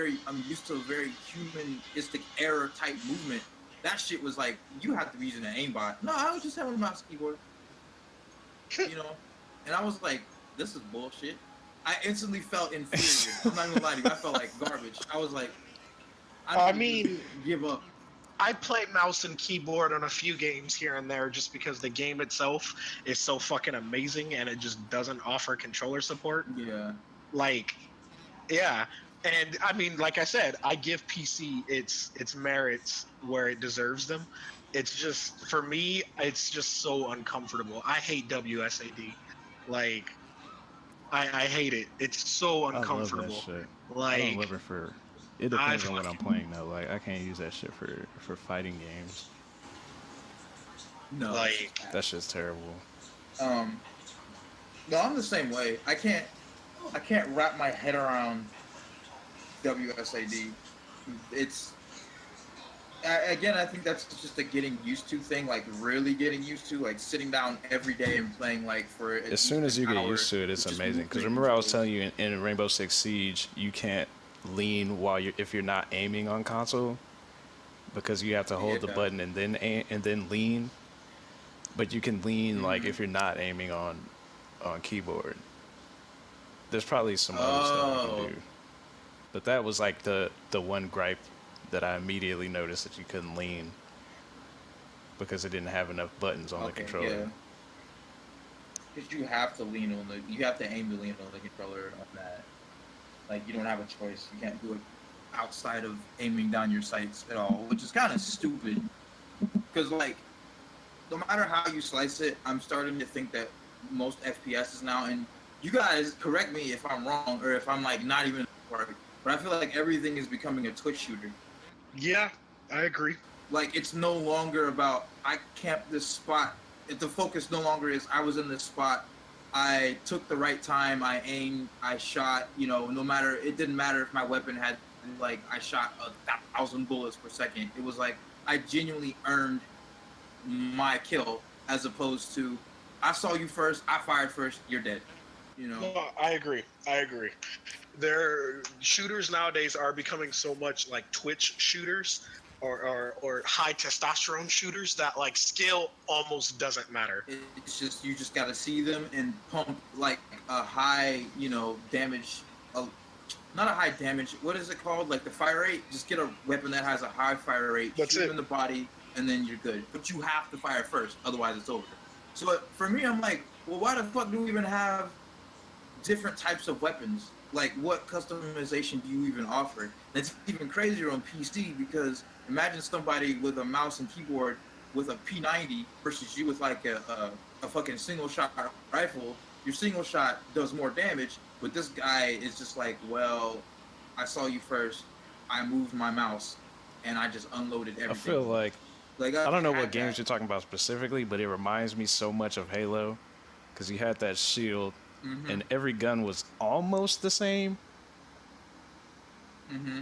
used to a very humanistic error type movement. That shit was like, you have to be using an aimbot. No, I was just having a mouse keyboard, you know. And I was like, this is bullshit. I instantly felt inferior. I'm not gonna lie to you, I felt like garbage. I was like, I mean, give up. I play mouse and keyboard on a few games here and there just because the game itself is so fucking amazing and it just doesn't offer controller support. Yeah. Like, yeah. And I mean, like I said, I give PC its merits where it deserves them. It's just, for me, it's just so uncomfortable. I hate WSAD. Like, I hate it. It's so uncomfortable. I love that shit. Like, I don't love it for... It depends on what I'm playing though. Like I can't use that shit for fighting games. No, like that shit's terrible. No, I'm the same way. I can't wrap my head around WSAD. It's again, I think that's just a getting used to thing. Like really getting used to, like sitting down every day and playing like for. As soon as you get used to it, it's amazing. Because remember, I was telling you in Rainbow Six Siege, you can't lean if you're not aiming on console, because you have to hold the button and then lean. But you can lean like if you're not aiming on keyboard. There's probably some other stuff you can do. But that was like the one gripe that I immediately noticed, that you couldn't lean because it didn't have enough buttons on the controller. Yeah. Because you have to lean on you have to aim to lean on the controller on that. Like, you don't have a choice. You can't do it outside of aiming down your sights at all, which is kind of stupid. Because, like, no matter how you slice it, I'm starting to think that most FPSs now, and you guys correct me if I'm wrong or if I'm, like, not even right, but I feel like everything is becoming a Twitch shooter. Yeah, I agree. Like, it's no longer about, I camped this spot. The focus no longer is, I was in this spot. I took the right time, I aimed, I shot, you know, it didn't matter if my weapon had, like, I shot 1,000 bullets per second. It was like, I genuinely earned my kill, as opposed to, I saw you first, I fired first, you're dead, you know? No, I agree. Shooters nowadays are becoming so much like Twitch shooters, or high testosterone shooters, that like skill almost doesn't matter. It's just, you just gotta see them and pump like a high, you know, damage, not a high damage, what is it called? Like the fire rate? Just get a weapon that has a high fire rate, shoot in the body, and then you're good. But you have to fire first, otherwise it's over. So for me, I'm like, well, why the fuck do we even have different types of weapons? Like, what customization do you even offer? And it's even crazier on PC, because imagine somebody with a mouse and keyboard with a P90 versus you with like a fucking single shot rifle. Your single shot does more damage, but this guy is just like, well, I saw you first, I moved my mouse, and I just unloaded everything. I feel like I don't know what games you're talking about specifically, but it reminds me so much of Halo, because you had that shield, and every gun was almost the same.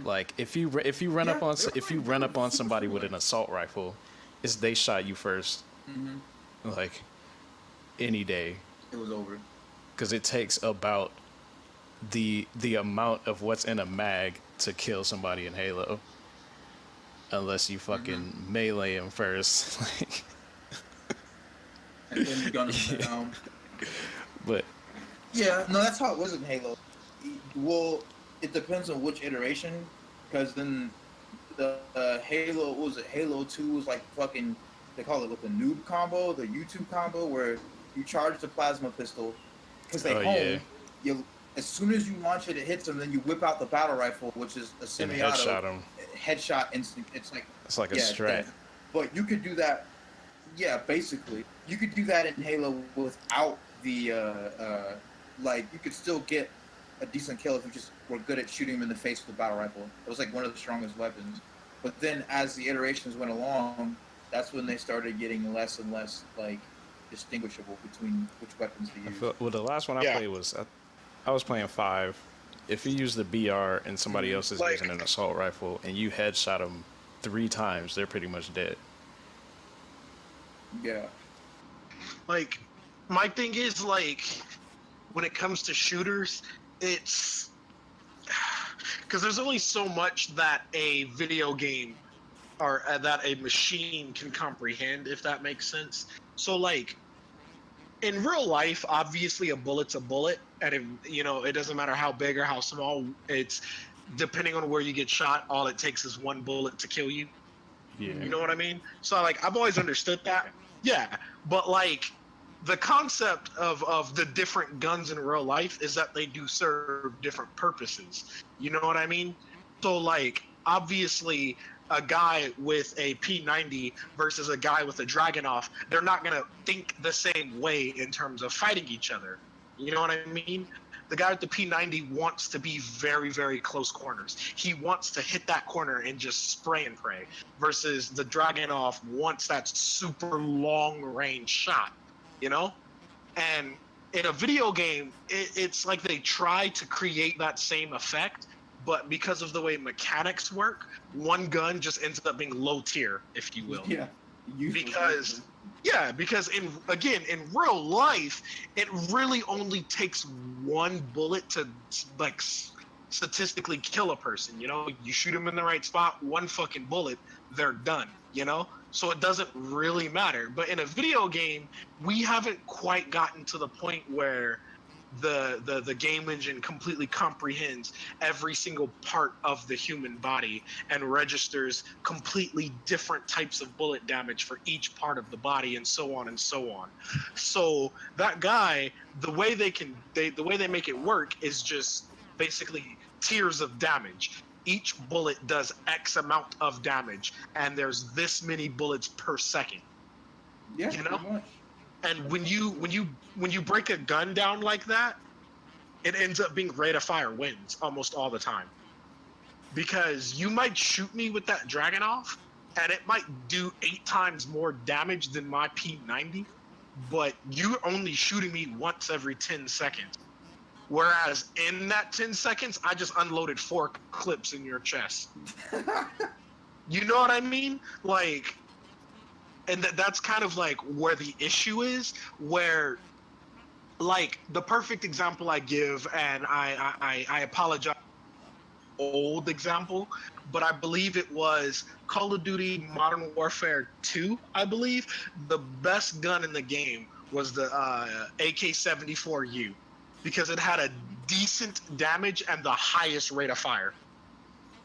Like if you run Yeah, up on they're if you pretty run good, up on super somebody with similar. an assault rifle, it's they shot you first. Like any day, It was over. because it takes about the amount of what's in a mag to kill somebody in Halo, unless you fucking melee him first. Like, And then you gun them yeah. down. But Yeah, no, that's how it was in Halo. Well, it depends on which iteration, because then the Halo, what was it? Halo 2 was like fucking, they call it what, the noob combo, the YouTube combo, where you charge the plasma pistol, because they oh yeah, hone, you, as soon as you launch it, it hits them, then you whip out the battle rifle, which is a and semi-auto, headshot him. headshot instant. It's like, It's like a yeah, it's strat. dead. But you could do that, yeah, basically. You could do that in Halo without the, like, you could still get a decent kill if you just were good at shooting him in the face with a battle rifle. It was like one of the strongest weapons. But then as the iterations went along, that's when they started getting less and less, like, distinguishable between which weapons to use. Well, the last one I Yeah. played was I was playing 5. If you use the BR and somebody else is Like- using an assault rifle and you headshot them 3 times, they're pretty much dead. Yeah. Like, my thing is, like, when it comes to shooters, it's because there's only so much that a video game or that a machine can comprehend, if that makes sense. So, like, in real life, obviously a bullet's a bullet, and if, you know, it doesn't matter how big or how small. It's depending on where you get shot. All it takes is one bullet to kill you. Yeah. You know what I mean? So, like, I've always understood that. Yeah, but like the concept of the different guns in real life is that they do serve different purposes. You know what I mean? So, like, obviously a guy with a P90 versus a guy with a Dragunov, they're not going to think the same way in terms of fighting each other. You know what I mean? The guy with the P90 wants to be very, very close corners. He wants to hit that corner and just spray and pray, versus the Dragunov wants that super long range shot, you know? And in a video game, it's like they try to create that same effect, but because of the way mechanics work, one gun just ends up being low tier, if you will. Yeah. Useless, Because because in real life, it really only takes one bullet to, like, statistically kill a person. You know, you shoot them in the right spot, one fucking bullet, they're done. You know, so it doesn't really matter. But in a video game, we haven't quite gotten to the point where the game engine completely comprehends every single part of the human body and registers completely different types of bullet damage for each part of the body, and so on and so on. So that guy, the way they make it work is just basically tiers of damage. Each bullet does X amount of damage, and there's this many bullets per second. yeah, You know? pretty much. And when you break a gun down like that, it ends up being rate of fire wins almost all the time. Because you might shoot me with that Dragunov, and it might do 8 times more damage than my P90, but you're only shooting me once every 10 seconds. Whereas in that 10 seconds, I just unloaded 4 clips in your chest. You know what I mean? Like, and that's kind of like where the issue is, where, like, the perfect example I give, and I apologize, old example, but I believe it was Call of Duty Modern Warfare 2, I believe. The best gun in the game was the AK-74U, because it had a decent damage and the highest rate of fire.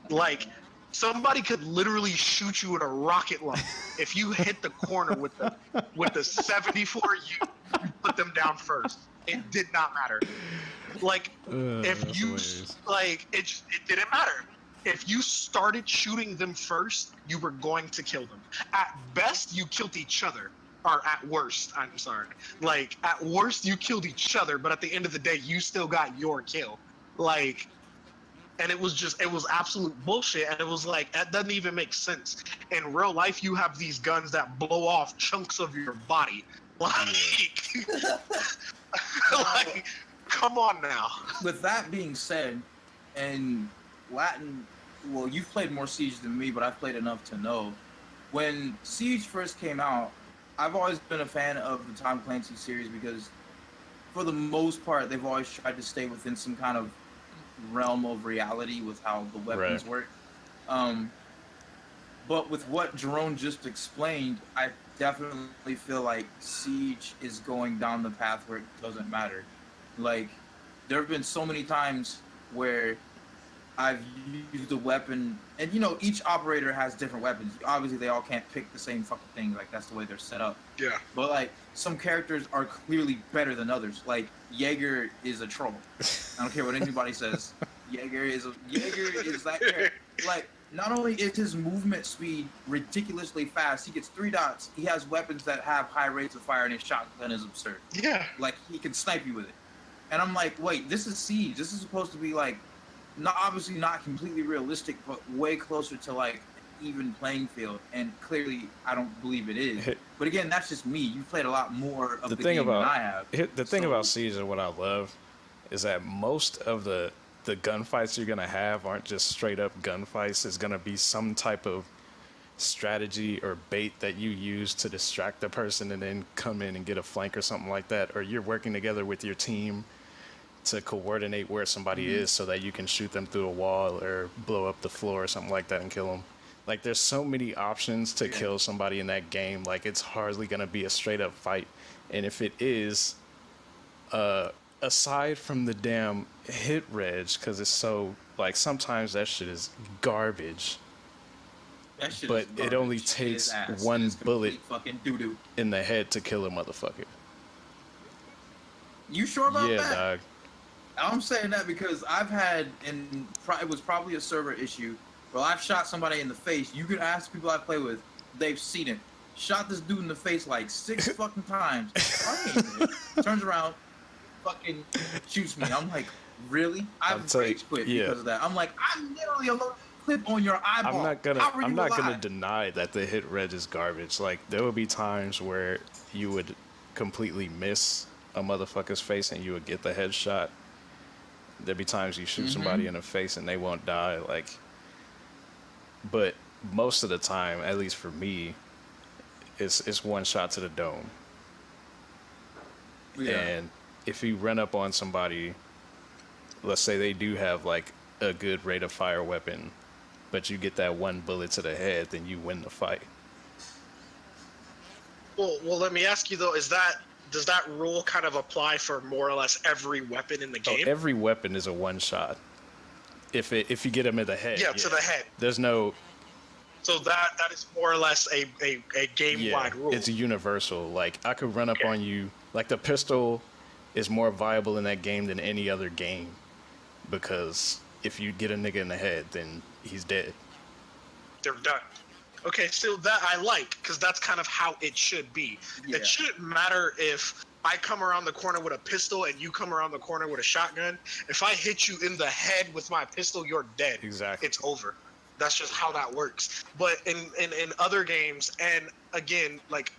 Like, somebody could literally shoot you with a rocket launcher. If you hit the corner with the 74U, you put them down first. It did not matter. Like, if That's you hilarious. like, it didn't matter. If you started shooting them first, you were going to kill them. At best, you killed each other. Or at worst, I'm sorry. Like, at worst, you killed each other, but at the end of the day, you still got your kill. Like, and it was absolute bullshit. And it was like, that doesn't even make sense. In real life, you have these guns that blow off chunks of your body. Like, like, come on now. With that being said, and Latin. Well, you've played more Siege than me, but I've played enough to know. When Siege first came out, I've always been a fan of the Tom Clancy series because, for the most part, they've always tried to stay within some kind of realm of reality with how the weapons work. But with what Jerome just explained, I definitely feel like Siege is going down the path where it doesn't matter. Like, there have been so many times where I've used a weapon, and each operator has different weapons. Obviously, they all can't pick the same fucking thing. Like, that's the way they're set up. Yeah. But like, some characters are clearly better than others. Like, Jaeger is a troll. I don't care what anybody says. Jaeger is that character. Like, not only is his movement speed ridiculously fast, he gets 3 dots. He has weapons that have high rates of fire, and his shotgun is absurd. Yeah. Like, he can snipe you with it. And I'm like, wait, this is Siege. This is supposed to be like, obviously not completely realistic, but way closer to like even playing field. And clearly, I don't believe it is. But again, that's just me. You've played a lot more of the game than I have. The thing about Siege and what I love is that most of the gunfights you're gonna have aren't just straight up gunfights. It's gonna be some type of strategy or bait that you use to distract the person and then come in and get a flank or something like that. Or you're working together with your team to coordinate where somebody is so that you can shoot them through a wall or blow up the floor or something like that and kill them. Like, there's so many options to kill somebody in that game. Like, it's hardly gonna be a straight up fight. And if it is, aside from the damn hit reg, because it's so, like, sometimes that shit is garbage. That shit But is garbage. it only takes one bullet fucking doo-doo. in the head to kill a motherfucker. You sure about that? Yeah, dog. I'm saying that because I've had, and it was probably a server issue, where I've shot somebody in the face. You can ask people I play with, they've seen it. Shot this dude in the face like 6 fucking times. Turns around, fucking shoots me. I'm like, really? I've rage quit because of that. I'm like, I'm literally a little clip on your eyeball. I'm not gonna deny that the hit reg is garbage. Like, there will be times where you would completely miss a motherfucker's face and you would get the headshot. There'd be times you shoot somebody in the face and they won't die. Like, but most of the time, at least for me, it's one shot to the dome. Yeah. And if you run up on somebody, let's say they do have like a good rate of fire weapon, but you get that one bullet to the head, then you win the fight. Well, let me ask you though: does that rule kind of apply for more or less every weapon in the game? Oh, every weapon is a one shot. If you get them in the head. Yeah, to the head. There's no. So that is more or less a game-wide rule. It's universal. Like, I could run up on you. Like, the pistol is more viable in that game than any other game, because if you get a nigga in the head, then he's dead. They're done. Okay, so that I like, because that's kind of how it should be. Yeah. It shouldn't matter if I come around the corner with a pistol and you come around the corner with a shotgun. If I hit you in the head with my pistol, you're dead. Exactly. It's over. That's just how that works. But in other games, and again, like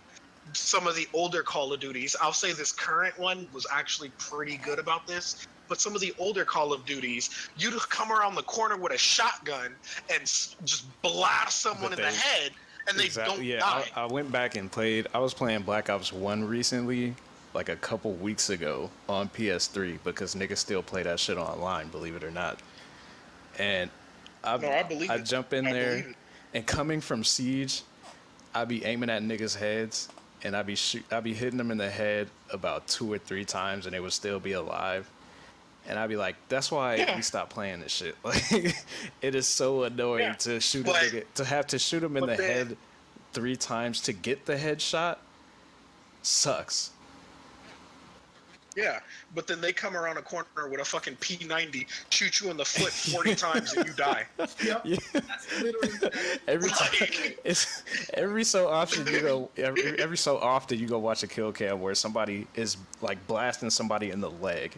some of the older Call of Duties, I'll say this current one was actually pretty good about this. But some of the older Call of Duties, you'd come around the corner with a shotgun and just blast someone in the head, and they don't die. I went back and played. I was playing Black Ops 1 recently, like a couple weeks ago on PS3, because niggas still play that shit online, believe it or not. And I jump in there, and coming from Siege, I be aiming at niggas' heads, and I be hitting them in the head about 2 or 3 times, and they would still be alive. And I'd be like, that's why we stopped playing this shit. Like, it is so annoying to shoot a nigga, to have to shoot him in the head 3 times to get the headshot. Sucks. Yeah, but then they come around a corner with a fucking P90, shoot you in the foot 40 times, and you die. Yep. Yeah. That's literally every time. It's every so often you go. Every so often you go watch a kill cam where somebody is like blasting somebody in the leg,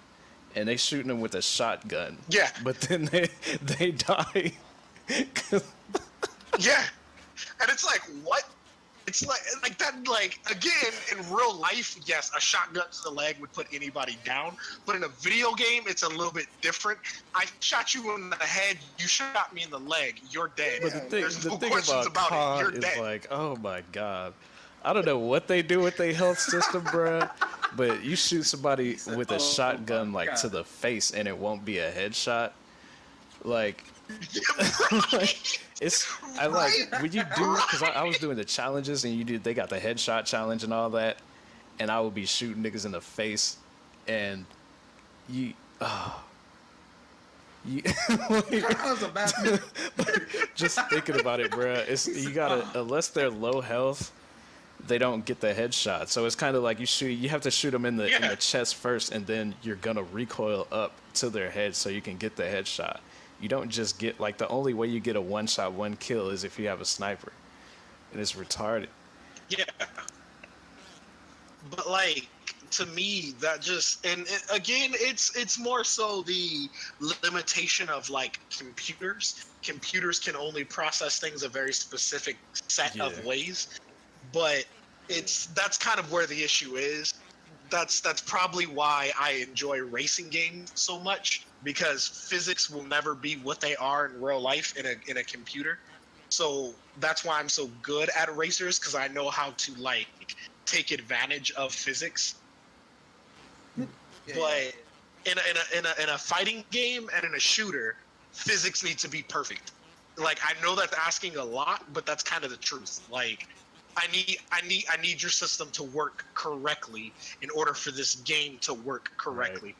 and they shooting them with a shotgun. Yeah. But then they die. Yeah, and it's like, what? It's like that. Like again, in real life, yes, a shotgun to the leg would put anybody down. But in a video game, it's a little bit different. I shot you in the head. You shot me in the leg. You're dead. But There's the no thing questions about about it. COD You're is dead. like, oh my god, I don't know what they do with their health system, bruh. But you shoot somebody with a shotgun like to the face, and it won't be a headshot. Like, it's I like when you do because I was doing the challenges and they got the headshot challenge and all that, and I would be shooting niggas in the face, and you That was a bad move. just thinking about it, bruh. It's you gotta unless they're low health, they don't get the headshot. So it's kind of like you have to shoot them in the chest first, and then you're gonna recoil up to their head so you can get the headshot. You don't just get like the only way you get a one shot one kill is if you have a sniper, and it's retarded. Yeah. But like to me, that just again, it's more so the limitation of like computers. Computers can only process things a very specific set of ways, but that's kind of where the issue is. That's probably why I enjoy racing games so much, because physics will never be what they are in real life in a computer. So that's why I'm so good at racers, because I know how to like take advantage of physics. But in a fighting game and in a shooter, physics need to be perfect. Like I know that's asking a lot, but that's kind of the truth. Like I need your system to work correctly in order for this game to work correctly.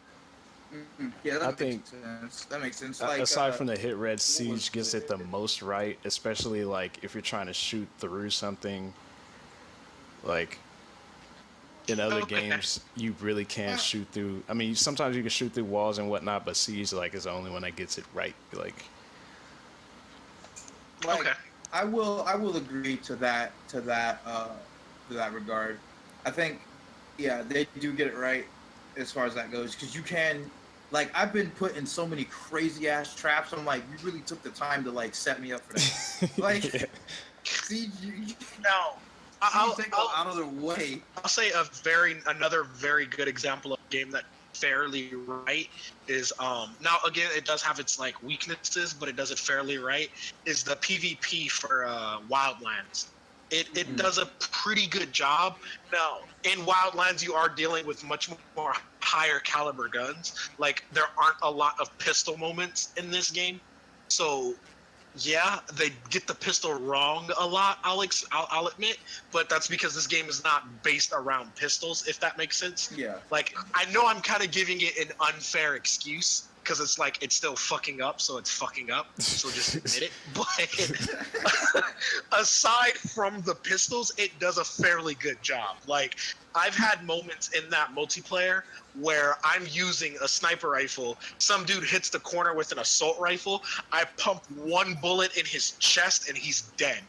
Right. Yeah, that makes sense. That makes sense. Like, aside from the hit red, Siege gets it the most right, especially like if you're trying to shoot through something. Like in other games, you really can't shoot through. I mean, sometimes you can shoot through walls and whatnot, but Siege like is the only one that gets it right. Like Okay. I will agree to that regard. I think, yeah, they do get it right as far as that goes, because you can, like, I've been put in so many crazy ass traps. I'm like, you really took the time to like set me up for that. Like, see, now I'll take out of the way. I'll say another very good example of a game that fairly right is now again it does have its like weaknesses, but it does it fairly right, is the PvP for Wildlands. It does a pretty good job. Now in Wildlands you are dealing with much more higher caliber guns. Like there aren't a lot of pistol moments in this game, so yeah, they get the pistol wrong a lot, I'll admit, but that's because this game is not based around pistols, if that makes sense. Yeah. Like, I know I'm kind of giving it an unfair excuse, because it's like, it's still fucking up, so it's fucking up, so just admit it. But aside from the pistols, it does a fairly good job. Like, I've had moments in that multiplayer where I'm using a sniper rifle, some dude hits the corner with an assault rifle, I pump one bullet in his chest and he's dead.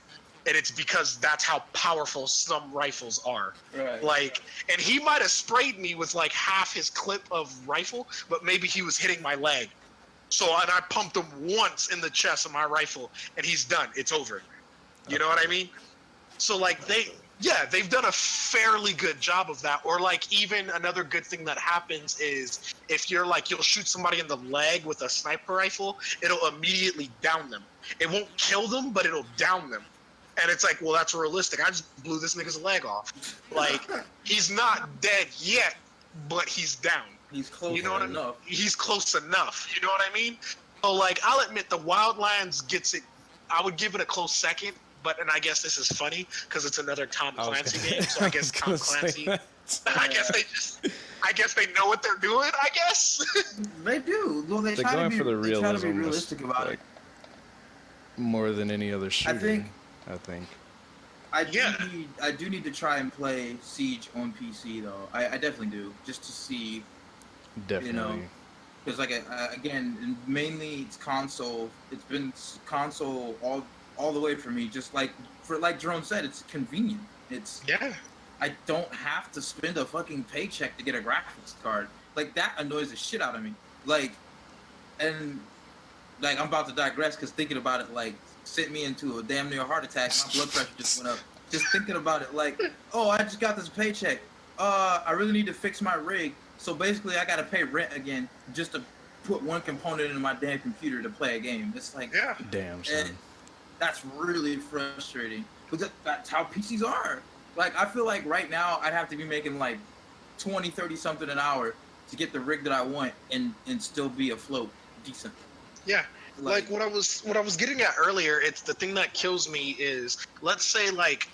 And it's because that's how powerful some rifles are. Right. Like, and he might have sprayed me with like half his clip of rifle, but maybe he was hitting my leg. So, and I pumped him once in the chest of my rifle and he's done. It's over. You know what I mean? So like they've done a fairly good job of that. Or like even another good thing that happens is if you're like, you'll shoot somebody in the leg with a sniper rifle, it'll immediately down them. It won't kill them, but it'll down them. And it's like, well, that's realistic. I just blew this nigga's leg off. Like, he's not dead yet, but he's down. He's close enough. He's close enough. You know what I mean? So like, I'll admit the Wildlands gets it. I would give it a close second. But, and I guess this is funny because it's another Tom Clancy game. So I guess Tom Clancy, I guess they know what they're doing, I guess. They do. Well, they're going for the realism. Try to be realistic about it. More than any other shooter. I think. I do need to try and play Siege on PC though. I definitely do, just to see. Definitely. You know, because like again, mainly it's console. It's been console all the way for me. Just like Jerome said, it's convenient. I don't have to spend a fucking paycheck to get a graphics card. Like that annoys the shit out of me. Like, and like I'm about to digress because thinking about it like sent me into a damn near heart attack. My blood pressure just went up. just thinking about it, like, oh, I just got this paycheck. I really need to fix my rig, so basically I gotta pay rent again just to put one component in my damn computer to play a game. It's like, Yeah. Damn, son. that's really frustrating. Because that's how PCs are. Like, I feel like right now I'd have to be making like 20, 30 something an hour to get the rig that I want and still be afloat decent. Yeah. Like what I was getting at earlier, it's the thing that kills me is, let's say like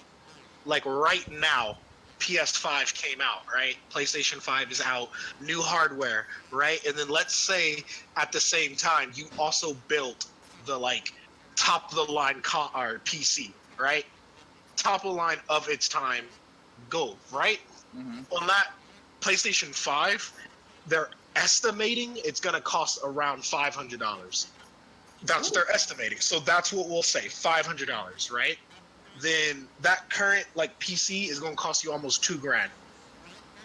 right now, PS5 came out, right? PlayStation 5 is out, new hardware, right? And then let's say at the same time you also built the like top of the line or PC, right? Top of the line of its time, gold, right? Mm-hmm. On that PlayStation 5, they're estimating it's gonna cost around $500. That's what they're estimating. So that's what we'll say, $500, right? Then that current like PC is gonna cost you almost $2,000.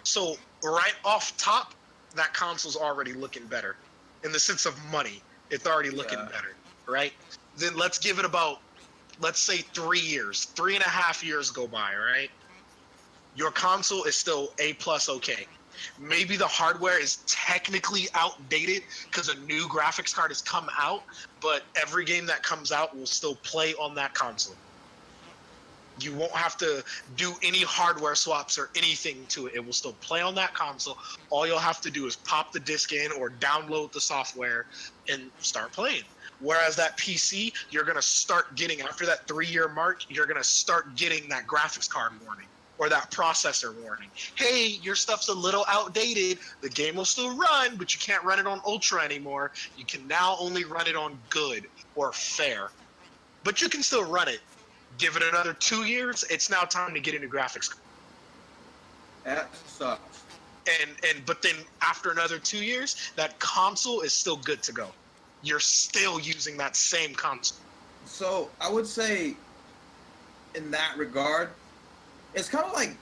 So right off top, that console's already looking better. In the sense of money, it's already looking better, right? Then let's give it about, let's say 3 years, 3.5 years go by, right? Your console is still A+ okay. Maybe the hardware is technically outdated because a new graphics card has come out, but every game that comes out will still play on that console. You won't have to do any hardware swaps or anything to it. It will still play on that console. All you'll have to do is pop the disc in or download the software and start playing. Whereas that PC, you're going to start getting, after that 3-year mark, you're going to start getting that graphics card warning or that processor warning. Hey, your stuff's a little outdated. The game will still run, but you can't run it on Ultra anymore. You can now only run it on good or fair. But you can still run it. Give it another 2 years, it's now time to get a new graphics card. That sucks. But then after another 2 years, that console is still good to go. You're still using that same console. So I would say, in that regard, it's kind of like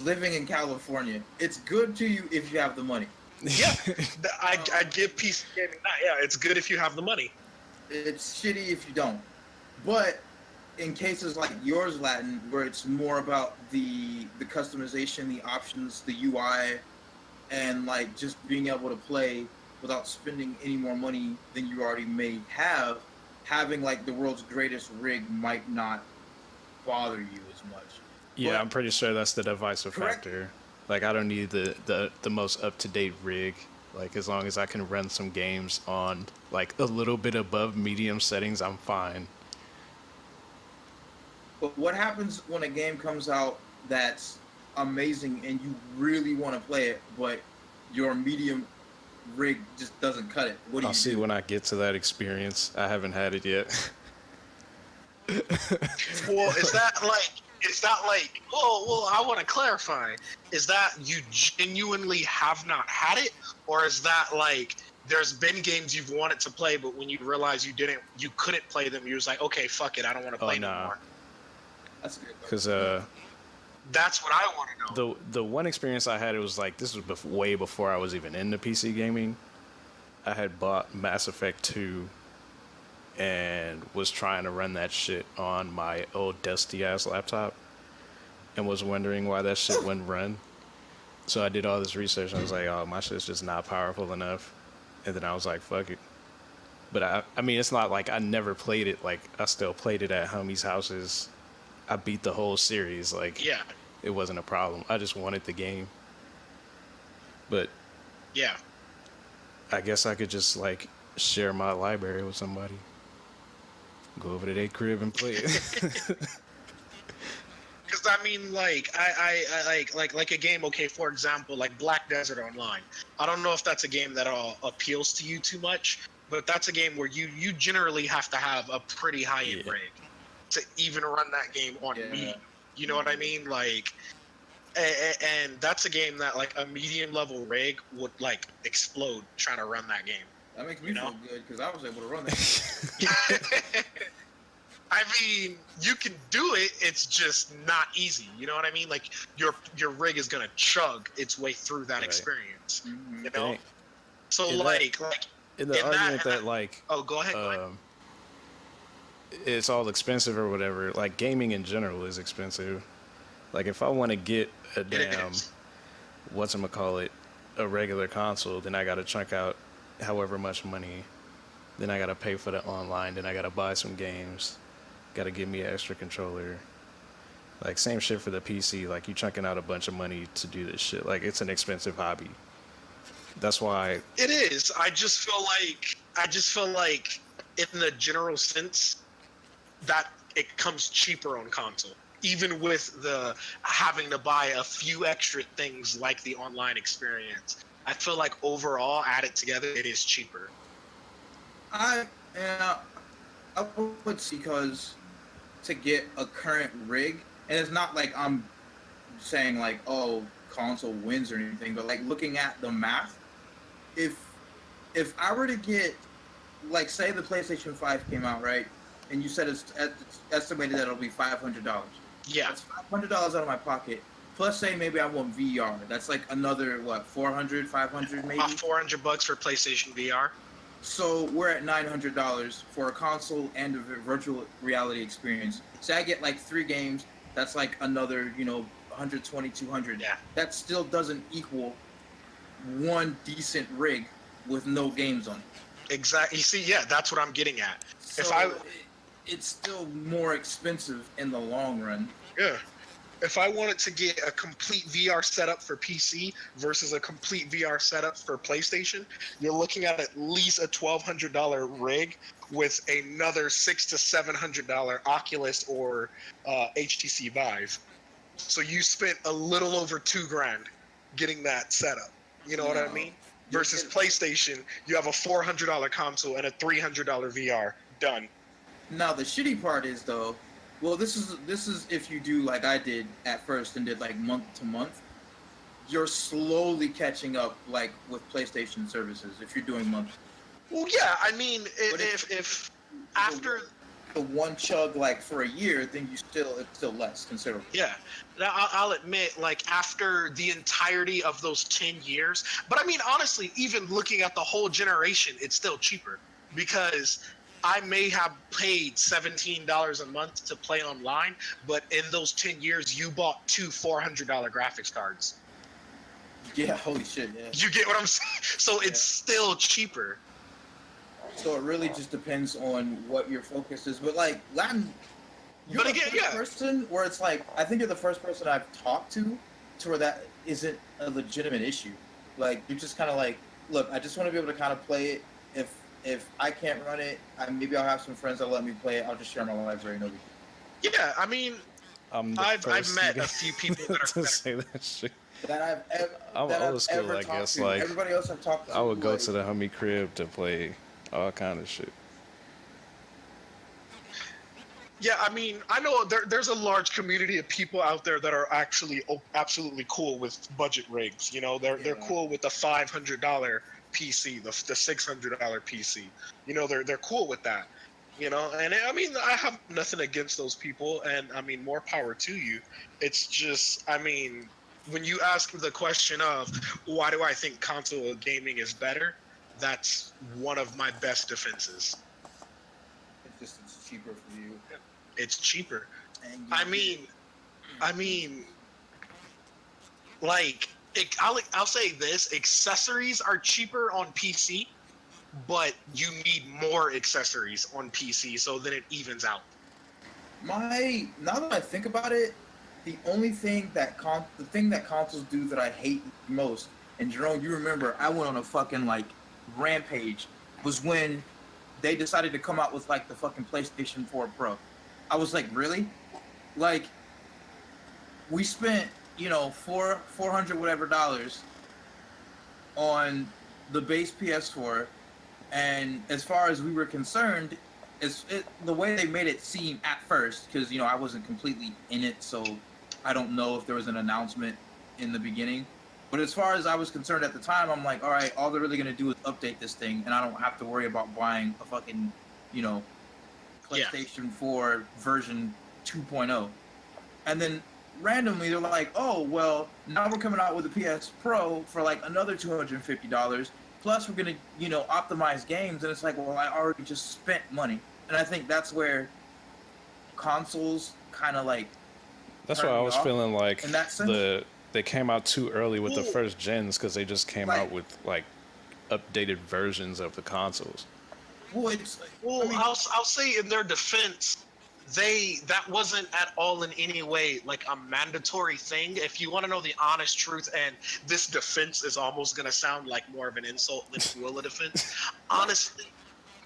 living in California. It's good to you if you have the money. Yeah, I give PC gaming that. Yeah, it's good if you have the money. It's shitty if you don't. But in cases like yours, Latin, where it's more about the customization, the options, the UI, and like just being able to play without spending any more money than you already may have, having like the world's greatest rig might not bother you as much. Yeah, But, I'm pretty sure that's the divisive correct. factor. Like, I don't need the most up-to-date rig. Like, as long as I can run some games on, like, a little bit above medium settings, I'm fine. But what happens when a game comes out that's amazing and you really want to play it, but your medium rig just doesn't cut it? What do I'll you see do? when I get to that experience. I haven't had it yet. Well, is that like, oh, well, I want to clarify. Is that you genuinely have not had it? Or is that like, there's been games you've wanted to play, but when you realize you couldn't play them, you was like, okay, fuck it, I don't want to play anymore. That's good. Because That's what I want to know. the one experience I had, it was like, this was way before I was even into PC gaming. I had bought Mass Effect 2 and was trying to run that shit on my old dusty ass laptop and was wondering why that shit wouldn't run. So I did all this research and I was like, oh, my shit's just not powerful enough. And then I was like, fuck it. But I mean, it's not like I never played it. Like, I still played it at homies' houses. I beat the whole series. Like, Yeah, it wasn't a problem. I just wanted the game. But yeah. I guess I could just, like, share my library with somebody. Go over to their crib and play it. Because I mean, like, I like a game. Okay, for example, like Black Desert Online. I don't know if that's a game that appeals to you too much, but that's a game where you generally have to have a pretty high-end rig to even run that game on medium. You know what I mean? Like, and that's a game that like a medium level rig would like explode trying to run that game. That makes me feel good because I was able to run that. I mean, you can do it. It's just not easy. You know what I mean? Like your rig is gonna chug its way through that experience. Mm-hmm. You know. So in like in the argument that like oh, go ahead. it's all expensive or whatever. Like gaming in general is expensive. Like if I want to get a It damn is. whatchamacallit, a regular console, then I gotta chunk out however much money. Then I gotta pay for the online. Then I gotta buy some games. Gotta give me an extra controller. Like same shit for the PC. Like you chunking out a bunch of money to do this shit. Like it's an expensive hobby. That's why. It is. I just feel like in the general sense that it comes cheaper on console. Even with the having to buy a few extra things like the online experience. I feel like overall added together it is cheaper. I yeah, I would see because to get a current rig, and it's not like I'm saying like oh console wins or anything, but like looking at the math, if I were to get like say the PlayStation 5 came out right, and you said it's estimated that it'll be $500. Yeah. That's $500 out of my pocket. Plus, say maybe I want VR. That's like another what 400, 500 maybe. About $400 for PlayStation VR. So we're at $900 for a console and a virtual reality experience. Say I get like 3 games. That's like another 120, 200. Yeah. That still doesn't equal one decent rig with no games on it. Exactly. You see, yeah, that's what I'm getting at. So it's still more expensive in the long run. Yeah. If I wanted to get a complete VR setup for PC versus a complete VR setup for PlayStation, you're looking at least a $1,200 rig with another $600 to $700 Oculus or HTC Vive. So you spent a little over $2,000 getting that setup. You know what I mean? Versus PlayStation, you have a $400 console and a $300 VR. Done. Now the shitty part is though, well this is if you do like I did at first and did like month to month, you're slowly catching up like with PlayStation services if you're doing monthly. Well, yeah, I mean, if after the one chug like for a year, then it's still less considerable. yeah, now I'll admit, like after the entirety of those 10 years, but I mean honestly, even looking at the whole generation, it's still cheaper because I may have paid $17 a month to play online, but in those 10 years, you bought 2 $400 graphics cards. Yeah, holy shit, yeah. You get what I'm saying? So it's still cheaper. So it really just depends on what your focus is. But like Latin, you're But again, the first person where it's like I think you're the first person I've talked to where that isn't a legitimate issue. Like you're just kind of like, look, I just want to be able to kind of play it. If I can't run it, maybe I'll have some friends that'll let me play it. I'll just share my library. No big deal. Yeah, I mean, I've met a few people that are to say that shit. That I'm I've old school, ever I talked guess. to. Like Everybody else I've talked to, I would go like, to the homie crib to play all kind of shit. yeah, I mean, I know there's a large community of people out there that are actually absolutely cool with budget rigs. You know, they're cool with the $500 PC, the $600 PC. You know, they're cool with that. You know, and I mean, I have nothing against those people, and I mean, more power to you. It's just, I mean, when you ask the question of why do I think console gaming is better, that's one of my best defenses. It's cheaper for you. It's cheaper. And I mean, like, I'll say this: accessories are cheaper on PC, but you need more accessories on PC, so then it evens out. now that I think about it, the only thing that consoles do that I hate most, and Jerome, you remember, I went on a fucking like rampage, was when they decided to come out with like the fucking PlayStation 4 Pro. I was like, really? Like, we spent, $400 whatever dollars on the base PS4, and as far as we were concerned, the way they made it seem at first, because I wasn't completely in it, so I don't know if there was an announcement in the beginning. But as far as I was concerned at the time, I'm like, all right, all they're really gonna do is update this thing, and I don't have to worry about buying a fucking, PlayStation 4 version 2.0. And then randomly they're like, oh, well, now we're coming out with a PS Pro for like another $250. Plus we're going to, optimize games. And it's like, well, I already just spent money. And I think that's where consoles kind of like That's turned why I me was off feeling like in that sense. they came out too early with the Well, first gens because they just came Like, out with like updated versions of the consoles. well, it's I well, mean, I'll say in their defense, that wasn't at all in any way like a mandatory thing. If you want to know the honest truth, and this defense is almost gonna sound like more of an insult than it will a defense. Honestly,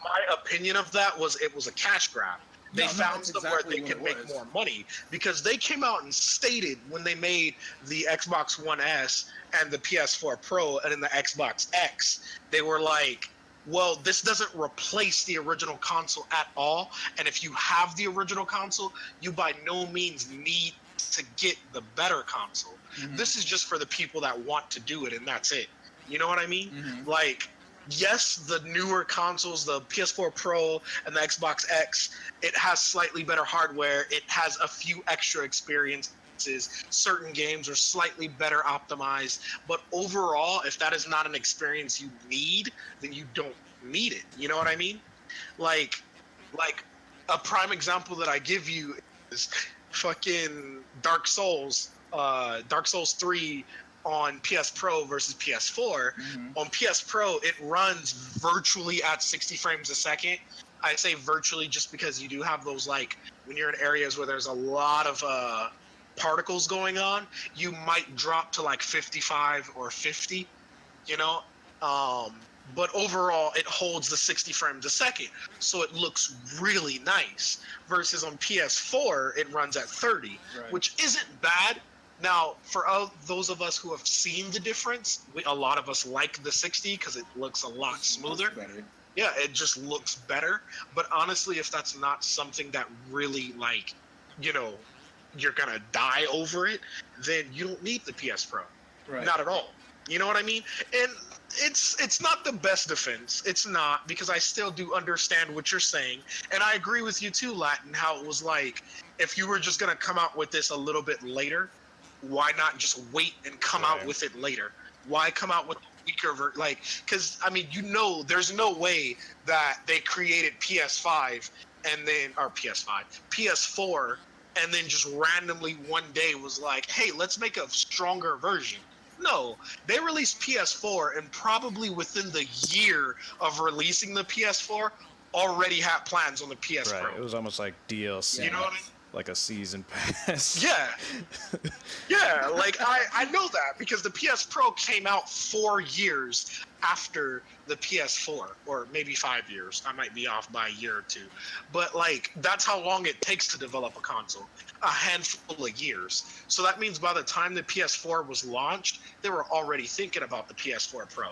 my opinion of that was it was a cash grab. They no, found that's somewhere exactly they what it could make was. more money because they came out and stated when they made the Xbox One S and the PS4 Pro and then the Xbox X, they were like, well, this doesn't replace the original console at all. And if you have the original console, you by no means need to get the better console. Hmm. This is just for the people that want to do it, and that's it. You know what I mean? Hmm. Like, yes, the newer consoles, the PS4 Pro and the Xbox X, it has slightly better hardware. It has a few extra experiences. Certain games are slightly better optimized. But overall, if that is not an experience you need, then you don't need it. You know what I mean? Like, like a prime example that I give you is fucking Dark Souls 3 on PS Pro versus PS4. Hmm. On PS Pro, it runs virtually at 60 frames a second. I say virtually just because you do have those, like, when you're in areas where there's a lot of particles going on, you might drop to like 55 or 50, you know? Um, but overall, it holds the 60 frames a second, so it looks really nice. Versus on PS4, it runs at 30, Right. which isn't bad. Now, for those of us who have seen the difference, a lot of us like the 60 because it looks a lot Just looks smoother. better. Yeah, it just looks better. But honestly, if that's not something that really, like, you know, you're gonna die over it, then you don't need the PS Pro. Right. Not at all. You know what I mean? And it's not the best defense. It's not, because I still do understand what you're saying, and I agree with you too, Latin. How it was like, if you were just gonna come out with this a little bit later, why not just wait and come out Right. with it later? Why come out with a weaker like? Because I mean, there's no way that they created PS5 and then or PS5, PS4, and then just randomly one day was like, hey, let's make a stronger version. No, they released PS4 and probably within the year of releasing the PS4 already had plans on the PS Right. Pro. It was almost like DLC, You know what I mean? like a season pass. Yeah. Yeah, like I know that because the PS Pro came out 4 years after the PS4, or maybe 5 years. I might be off by a year or two. But like that's how long it takes to develop a console. A handful of years. So that means by the time the PS4 was launched, they were already thinking about the PS4 Pro.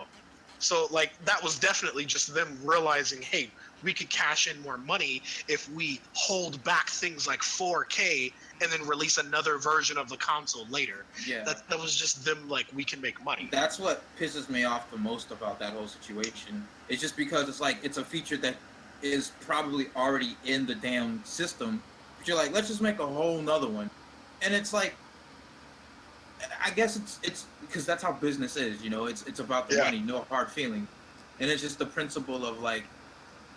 So like that was definitely just them realizing, hey, we could cash in more money if we hold back things like 4K and then release another version of the console later. Yeah. That was just them like, we can make money. That's what pisses me off the most about that whole situation. It's just because it's like it's a feature that is probably already in the damn system. But you're like, let's just make a whole nother one. And it's like, I guess it's because that's how business is, you know. It's about the money, no hard feeling. And it's just the principle of like,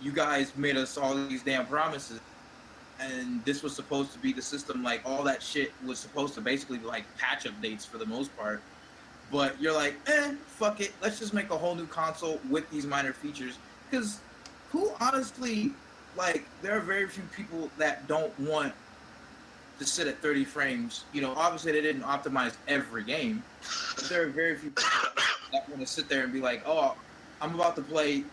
you guys made us all these damn promises, and this was supposed to be the system. Like all that shit was supposed to basically be like patch updates for the most part. But you're like, fuck it. Let's just make a whole new console with these minor features. Because who honestly, like, there are very few people that don't want to sit at 30 frames. You know, obviously they didn't optimize every game, but there are very few people that want to sit there and be like, oh, I'm about to play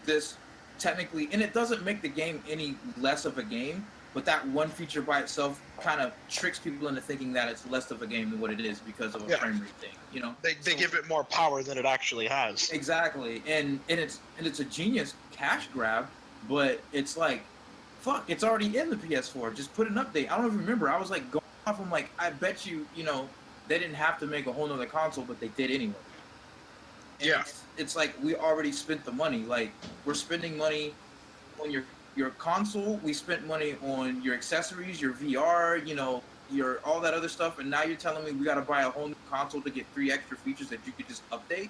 this technically, and it doesn't make the game any less of a game, but that one feature by itself kind of tricks people into thinking that it's less of a game than what it is because of a frame rate thing, you know. They give it more power than it actually has. Exactly, and it's a genius cash grab, but it's like, fuck, it's already in the PS4. Just put an update. I don't even remember. I was like going off. I'm like, I bet you, you know, they didn't have to make a whole nother console, but they did anyway. And Yeah. It's like we already spent the money. Like we're spending money on your console. We spent money on your accessories, your VR, you know, your all that other stuff. And now you're telling me we got to buy a whole new console to get 3 extra features that you could just update.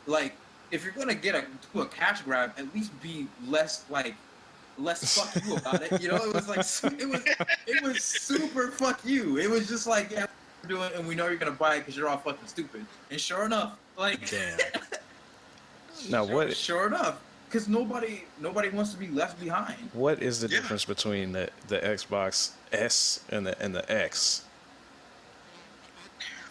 Like if you're gonna do a cash grab, at least be less like less fuck you about it. You know, it was like it was super fuck you. It was just like, yeah, we're doing, and we know you're gonna buy it because you're all fucking stupid. And sure enough, like, Damn. Now what? Sure enough, because nobody wants to be left behind. What is the difference between the Xbox S and the X?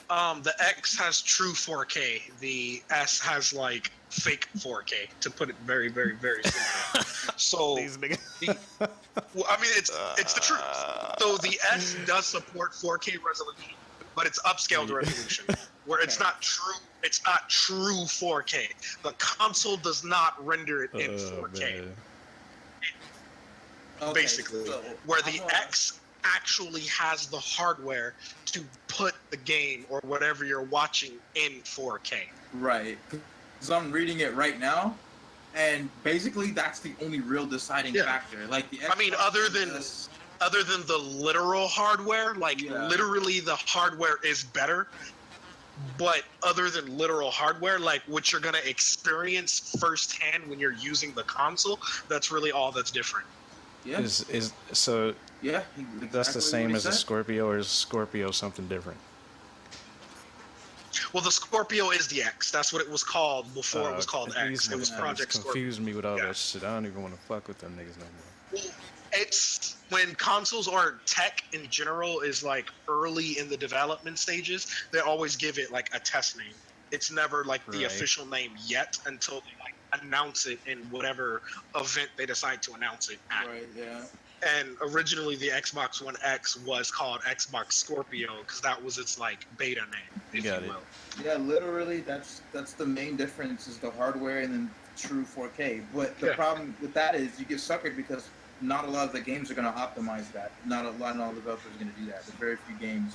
The X has true 4K. The S has like fake 4K. To put it very, very, very simple. So, These niggas. well, I mean, it's the truth. So the S does support 4K resolution, but it's upscaled resolution, where it's not true. It's not true 4K. The console does not render it in 4K. Basically, where the X actually has the hardware to put the game or whatever you're watching in 4K. Right. Because I'm reading it right now, and basically that's the only real deciding factor. Like the Xbox, I mean, other than the literal hardware, like literally the hardware is better. But other than literal hardware, like what you're gonna experience firsthand when you're using the console, that's really all that's different. Yeah. So yeah, that's the same as a Scorpio, or is Scorpio something different? Well, the Scorpio is the X. That's what it was called before it was called X. It was Project Scorpio. Confused me with all that shit. I don't even want to fuck with them niggas no more. Well, it's when consoles or tech in general is like early in the development stages, they always give it like a test name. It's never like the official name yet until they like announce it in whatever event they decide to announce it at. Right, yeah. And originally the Xbox One X was called Xbox Scorpio because that was its like beta name, if you will. Yeah, literally that's the main difference is the hardware and then true 4K. But the problem with that is you get suckered because not a lot of the games are going to optimize that. Not all developers are going to do that. There's very few games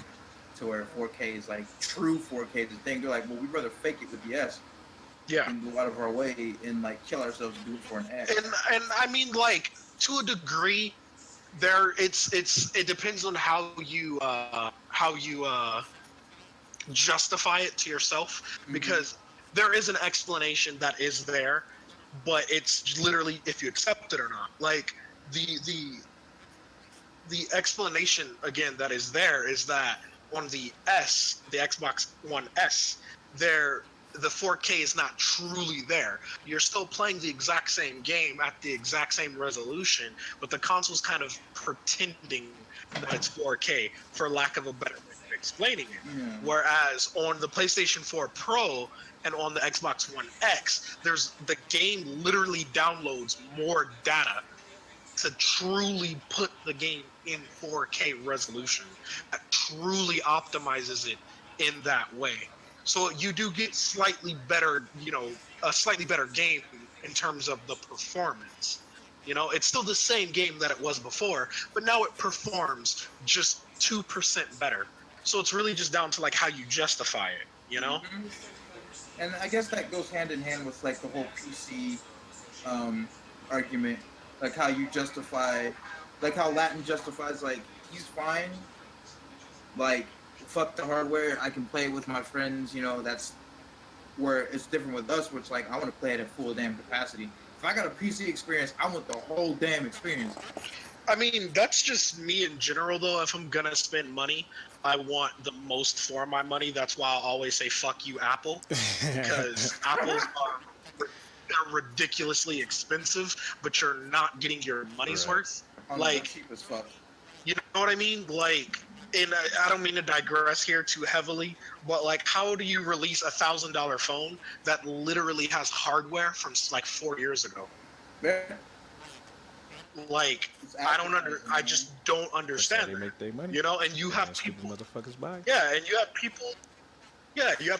to where 4K is like true 4K is the thing. They're like, well, we'd rather fake it with the S. Yeah. And go out of our way and like kill ourselves to do it for an X. And I mean, like to a degree, it depends on how you justify it to yourself, because there is an explanation that is there, but it's literally if you accept it or not. Like the explanation again that is there is that on the S, the Xbox One S, the 4K is not truly there. You're still playing the exact same game at the exact same resolution, but the console's kind of pretending that it's 4K, for lack of a better way of explaining it. Yeah. Whereas on the PlayStation 4 Pro and on the Xbox One X, the game literally downloads more data to truly put the game in 4K resolution. That truly optimizes it in that way. So you do get slightly better, a slightly better game in terms of the performance. It's still the same game that it was before, but now it performs just 2% better. So it's really just down to like how you justify it, Mm-hmm. And I guess that goes hand in hand with like the whole PC argument, like how you justify, like how Latin justifies like he's fine, like fuck the hardware, I can play it with my friends, that's where it's different with us, which like I want to play it at full damn capacity. If I got a PC experience, I want the whole damn experience. I mean, that's just me in general though. If I'm gonna spend money, I want the most for my money. That's why I always say fuck you, Apple, because Apples they're ridiculously expensive, but you're not getting your money's worth. Like, cheap as fuck. You know what I mean? Like, and I don't mean to digress here too heavily, but like, how do you release $1,000 phone that literally has hardware from like 4 years ago? Yeah. Like, I just don't understand. They make their money. And you have people, motherfuckers buy. Yeah, and you have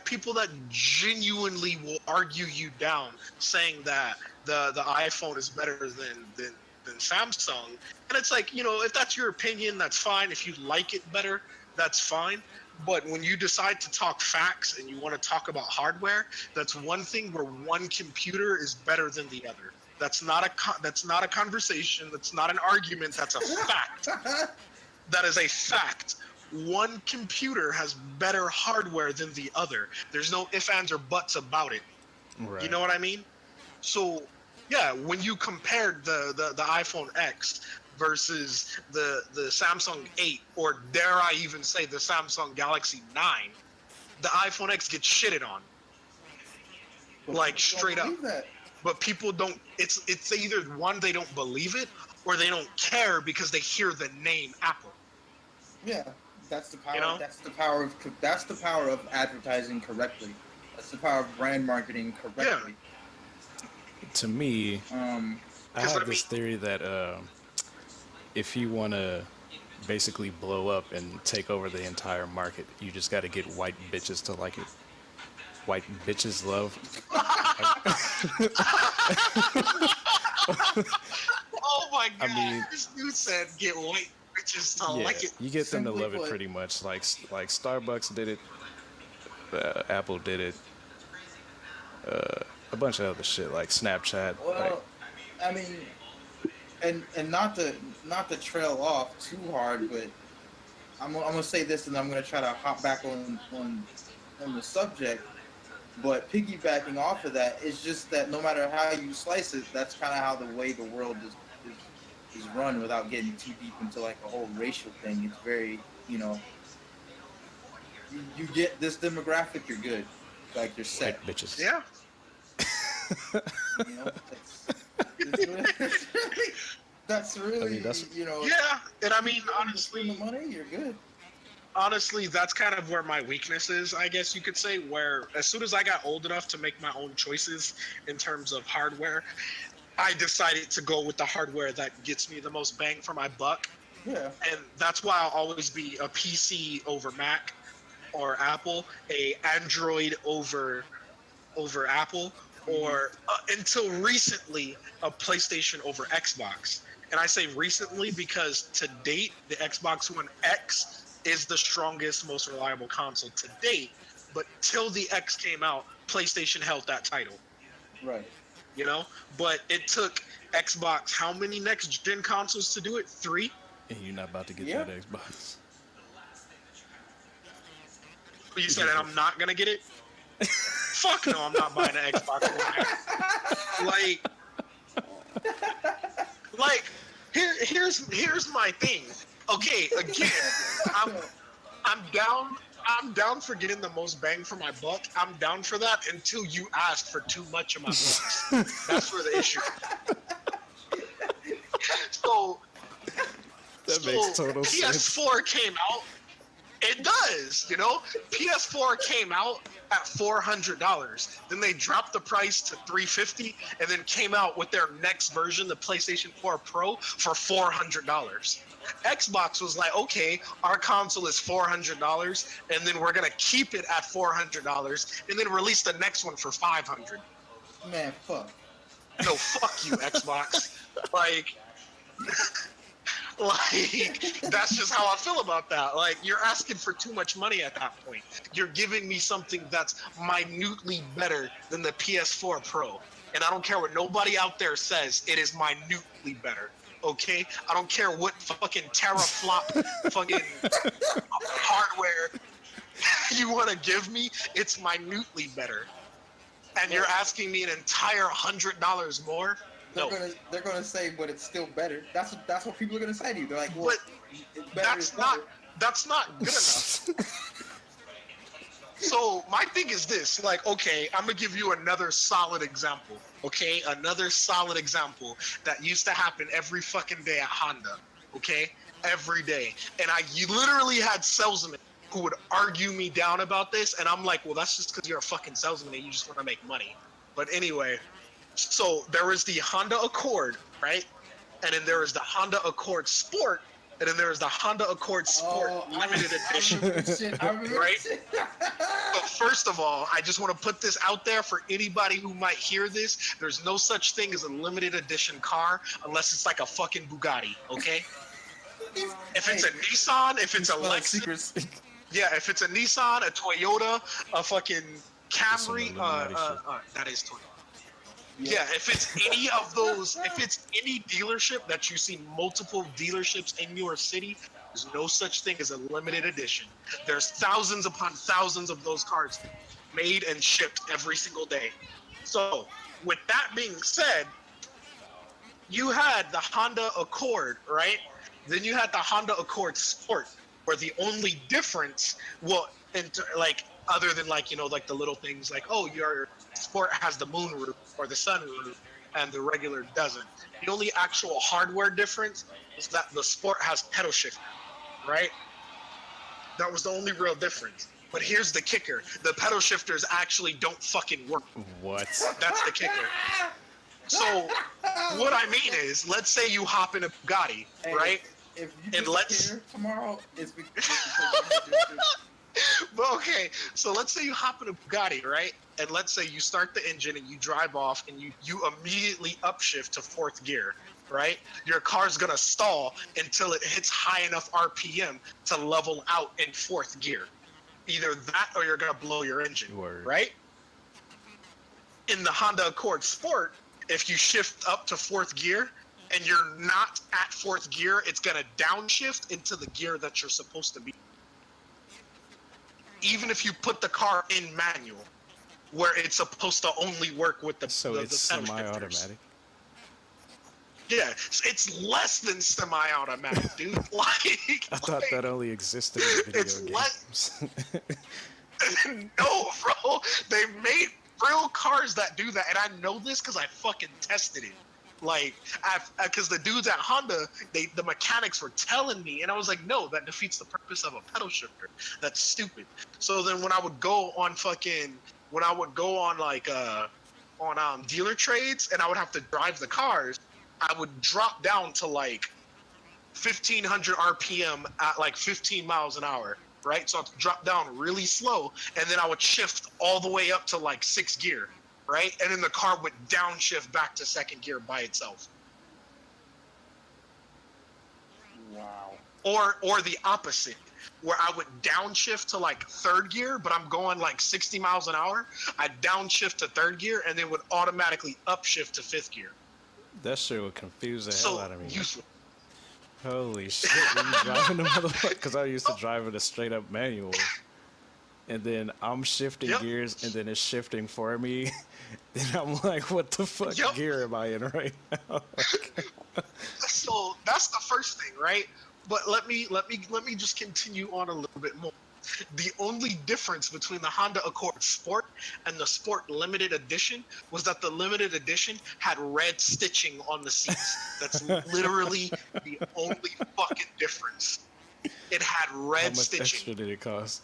people that genuinely will argue you down, saying that the iPhone is better than Samsung. And it's like, if that's your opinion, that's fine. If you like it better, that's fine. But when you decide to talk facts and you want to talk about hardware, that's one thing where one computer is better than the other. That's not a conversation. That's not an argument. That's a fact. That is a fact. One computer has better hardware than the other. There's no ifs, ands, or buts about it. Right. You know what I mean? So Yeah, when you compared the iPhone X versus the Samsung 8, or dare I even say the Samsung Galaxy 9, the iPhone X gets shitted on, But like people don't straight up. believe that. But people don't. It's either one, they don't believe it, or they don't care because they hear the name Apple. Yeah, that's the You power. know? That's the power of advertising correctly. That's the power of brand marketing correctly. To me, I Because have this theory that if you want to basically blow up and take over the entire market, you just got to get white bitches to like it. White bitches love. oh my god! I mean, You said get white bitches to yeah, like it. you get them to Simply love it put. pretty much. Like Starbucks did it, Apple did it, a bunch of other shit like Snapchat. Like, Well, I mean, and not to trail off too hard, but I'm gonna say this, and I'm gonna try to hop back on the subject. But piggybacking off of that, it's just that no matter how you slice it, that's kind of how the way the world is run. Without getting too deep into like a whole racial thing, it's very, you get this demographic, you're good, like you're set. white bitches. Yeah. You know, that's really, I mean, that's- Yeah, and I mean, between honestly, the money, you're good. honestly, that's kind of where my weakness is, I guess you could say, where as soon as I got old enough to make my own choices in terms of hardware, I decided to go with the hardware that gets me the most bang for my buck. Yeah. And that's why I'll always be a PC over Mac or Apple, a Android over Apple, or until recently, a PlayStation over Xbox. And I say recently because to date, the Xbox One X is the strongest, most reliable console to date. But till the X came out, PlayStation held that title. Right. You know, but it took Xbox how many next gen consoles to do it? 3. And you're not about to get Yeah. that Xbox. You said that I'm not gonna get it. Fuck no, I'm not buying an Xbox One X. Like, here's my thing. Okay, again, I'm down for getting the most bang for my buck. I'm down for that until you ask for too much of my bucks. That's where the issue. So That makes total sense. PS4 came out. It does, PS4 came out at $400. Then they dropped the price to $350, and then came out with their next version, the PlayStation 4 Pro, for $400. Xbox was like, okay, our console is $400, and then we're gonna keep it at $400, and then release the next one for $500. Man, fuck. No, fuck you, Xbox. Like, that's just how I feel about that. Like, you're asking for too much money at that point. You're giving me something that's minutely better than the PS4 Pro. And I don't care what nobody out there says, it is minutely better. Okay? I don't care what fucking teraflop fucking hardware you want to give me, it's minutely better. And you're asking me an entire $100 more? No. They're gonna say, but it's still better. That's what people are gonna say to you. They're like, well, But it's better. that's not good enough. So my thing is this, like, okay, I'm gonna give you another solid example. Okay, another solid example that used to happen every fucking day at Honda. Okay, every day, and you literally had salesmen who would argue me down about this, and I'm like, well, that's just because you're a fucking salesman and you just want to make money. But anyway. So there was the Honda Accord, right? And then there was the Honda Accord Sport, and then there was the Honda Accord Sport Limited Edition. Right? So first of all, I just want to put this out there for anybody who might hear this. There's no such thing as a limited edition car unless it's like a fucking Bugatti, okay? If it's a Nissan, if it's a Lexus, yeah, if it's a Nissan, a Toyota, a fucking Camry, that is Toyota. Yeah, if it's any of those, if it's any dealership that you see multiple dealerships in your city, there's no such thing as a limited edition. There's thousands upon thousands of those cars made and shipped every single day. So, with that being said, you had the Honda Accord, right? Then you had the Honda Accord Sport, where the only difference, well, like other than like like the little things like, oh, your Sport has the moon roof or the sun roof, and the regular doesn't. The only actual hardware difference is that the Sport has pedal shift, right? That was the only real difference. But here's the kicker: the pedal shifters actually don't fucking work. What? That's the kicker. So what I mean is, let's say you hop in a Bugatti, Hey, right? If you And let's- disappear tomorrow, it's because But okay, so let's say you hop in a Bugatti, right? And let's say you start the engine and you drive off and you immediately upshift to fourth gear, right? Your car's gonna stall until it hits high enough RPM to level out in fourth gear. Either that or you're gonna blow your engine, Word. right? In the Honda Accord Sport, if you shift up to fourth gear and you're not at fourth gear, it's gonna downshift into the gear that you're supposed to be. Even if you put the car in manual, where it's supposed to only work with the So the it's pedal shifters. semi-automatic. Yeah, it's less than semi-automatic, dude. Like, I thought that only existed in video It's games. no, bro. They made real cars that do that, and I know this because I fucking tested it. Like, because the dudes at Honda, the mechanics were telling me, and I was like, no, that defeats the purpose of a pedal shifter. That's stupid. So then when I would go on dealer trades, and I would have to drive the cars, I would drop down to like 1,500 RPM at like 15 miles an hour, right? So I'd drop down really slow, and then I would shift all the way up to like 6th gear, right? And then the car would downshift back to 2nd gear by itself. wow. Or the opposite, where I would downshift to like 3rd gear, but I'm going like 60 miles an hour. I'd downshift to 3rd gear and then would automatically upshift to 5th gear. That shit would confuse the So hell out of me. useless. Holy shit, when you driving the motherfucker? Because I used to drive it a straight up manual. And then I'm shifting Yep. gears and then it's shifting for me. And I'm like, what the fuck Yep. gear am I in right now? So that's the first thing, right? But let me just continue on a little bit more. The only difference between the Honda Accord Sport and the Sport Limited Edition was that the Limited Edition had red stitching on the seats. That's literally the only fucking difference. It had How red much stitching. extra did it cost?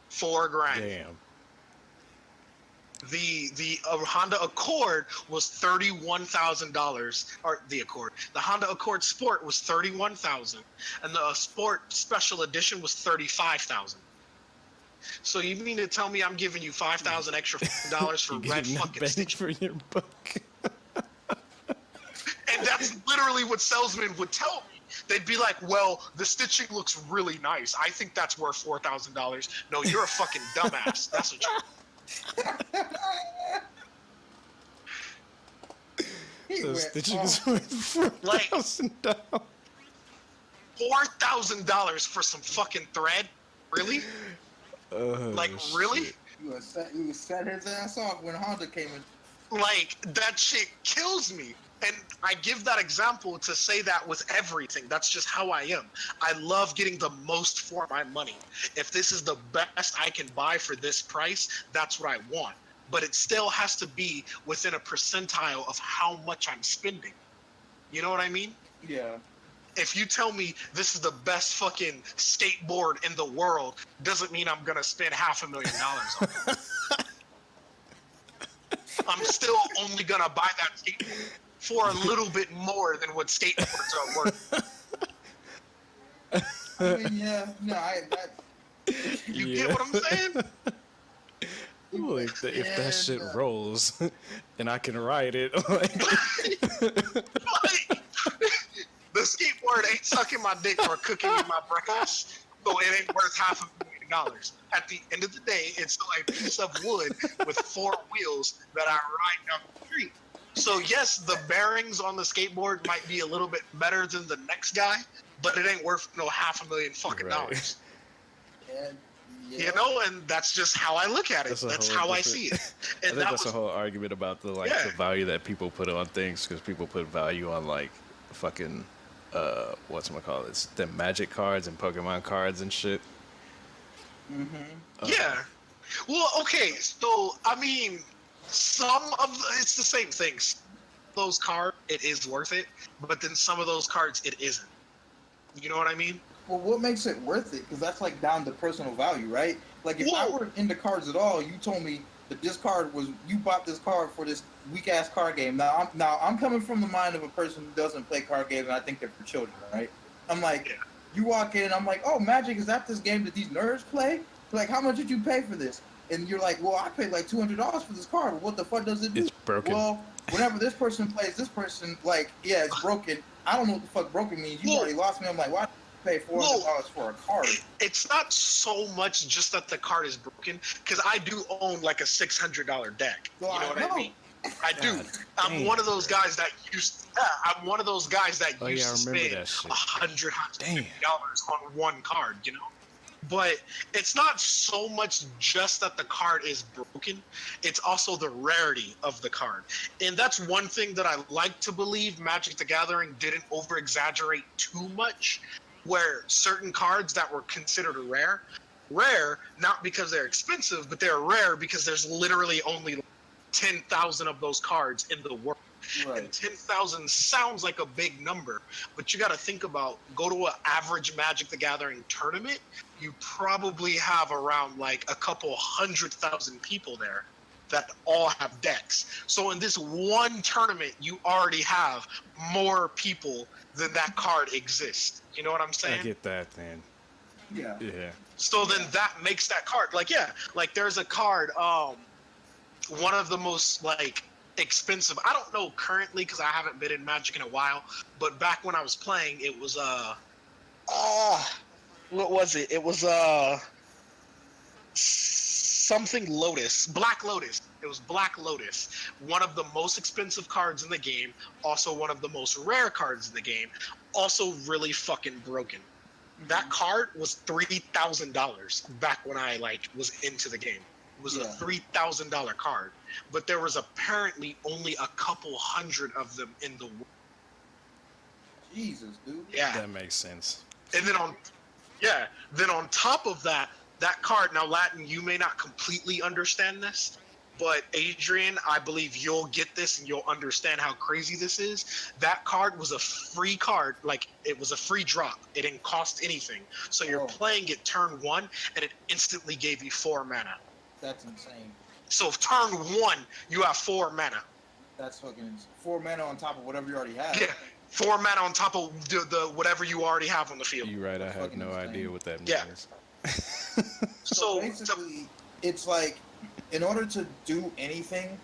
$4,000. Damn. The Honda Accord was $31,000, or the Accord. The Honda Accord Sport was $31,000, and the Sport Special Edition was $35,000. So you mean to tell me I'm giving you $5,000 extra dollars for You red getting fucking bang stitching? for your buck. And that's literally what salesmen would tell me. They'd be like, well, the stitching looks really nice. I think that's worth $4,000. No, you're a fucking dumbass. That's what you He The went stitching off. is worth Like- $4,000. $4,000 for some fucking thread? Really? Like, really? Shit. You would set his ass off when Honda came in. Like, that shit kills me. And I give that example to say that with everything. That's just how I am. I love getting the most for my money. If this is the best I can buy for this price, that's what I want. But it still has to be within a percentile of how much I'm spending. You know what I mean? Yeah. If you tell me this is the best fucking skateboard in the world, doesn't mean I'm gonna spend $500,000 on it. I'm still only gonna buy that skateboard for a little bit more than what skateboards are worth. I mean, yeah. No, You get what I'm saying? Well, if Yeah, that shit no. rolls and I can ride it, like, Like, the skateboard ain't sucking my dick or cooking me my breakfast, so it ain't worth $500,000. At the end of the day, it's still a piece of wood with 4 wheels that I ride down the street. So yes, the bearings on the skateboard might be a little bit better than the next guy, but it ain't worth no $500,000 fucking Right. dollars. yeah. Yeah. You know, and that's just how I look at it. That's a That's whole how I different- see it. I And think that that's was a whole argument about the Yeah. the value that people put on things, because people put value on like fucking whatchamacallits, the magic cards and Pokemon cards and shit. yeah. Well, okay, so I mean, it's the same things. Those cards, it is worth it, but then some of those cards, it isn't. You know what I mean? Well, what makes it worth it? Because that's like down to personal value, right? Like if I Whoa. were into cards at all, you told me that this card was you bought this card for this weak ass card game. Now I'm coming from the mind of a person who doesn't play card games, and I think they're for children, right? I'm like, Yeah. you walk in, I'm like, oh, Magic, is that this game that these nerds play? Like, how much did you pay for this? And you're like, well, I paid like $200 for this card. Well, what the fuck does it do? It's broken. Well, whenever this person plays this person, like, yeah, it's broken. I don't know what the fuck broken means. You Well- already lost me. I'm like, why did you pay $400 for a card? It's not so much just that the card is broken, because I do own like a $600 deck. Well, you know I what know. I mean? I do. God I'm damn, one of those guys that used. I'm one of those guys that Oh, used yeah, I to remember spend that shit. $150 on one card. You know, but it's not so much just that the card is broken. It's also the rarity of the card, and that's one thing that I like to believe Magic the Gathering didn't over exaggerate too much. Where certain cards that were considered rare not because they're expensive, but they're rare because there's literally only 10,000 of those cards in the world. And Right. 10,000 sounds like a big number, but you got to think about, go to an average Magic the Gathering tournament, you probably have around like a couple 100,000 people there that all have decks. So in this one tournament, you already have more people than that card exists. You know what I'm I saying? get that, man. Yeah. Yeah. So then that makes that card like, yeah, like there's a card, one of the most like expensive. I don't know currently because I haven't been in Magic in a while, but back when I was playing, it was what was it? It was something Lotus, Black Lotus. It was Black Lotus, one of the most expensive cards in the game, also one of the most rare cards in the game, also really fucking broken. That card was $3,000 back when I like was into the game. It was a Yeah. $3,000 card, but there was apparently only a couple hundred of them in the world. Jesus, dude. Yeah, That makes sense. and then on top of that, that card. Now, Latin, you may not completely understand this, but Adrian, I believe you'll get this and you'll understand how crazy this is. That card was a free card, like it was a free drop. It didn't cost anything. So you're Oh. playing it turn one, and it instantly gave you 4 mana. That's insane. So if turn one, you have 4 mana. That's fucking 4 mana on top of whatever you already have. Yeah, 4 mana on top of the whatever you already have on the field. You're right. I have Fucking no insane. idea what that Yeah. means. So basically, it's like, in order to do anything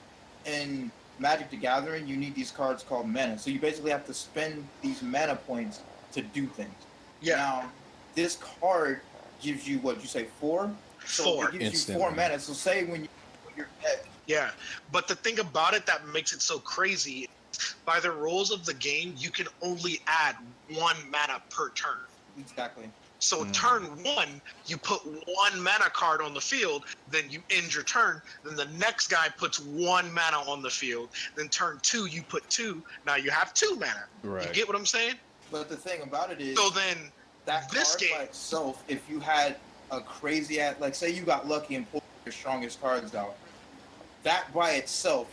in Magic the Gathering, you need these cards called mana. So you basically have to spend these mana points to do things. Yeah. Now, this card gives you, what, you say 4? So 4. it gives you Instantly. 4 mana. So say when you're dead. Yeah, but the thing about it that makes it so crazy, by the rules of the game, you can only add 1 mana per turn. Exactly. So turn one, you put 1 mana card on the field, then you end your turn. Then the next guy puts 1 mana on the field. Then turn 2, you put 2. Now you have 2 mana. Right. You get what I'm saying? But the thing about it is, So then, that this card game- by itself, if you had a crazy ass, like say you got lucky and pulled your strongest cards out, that by itself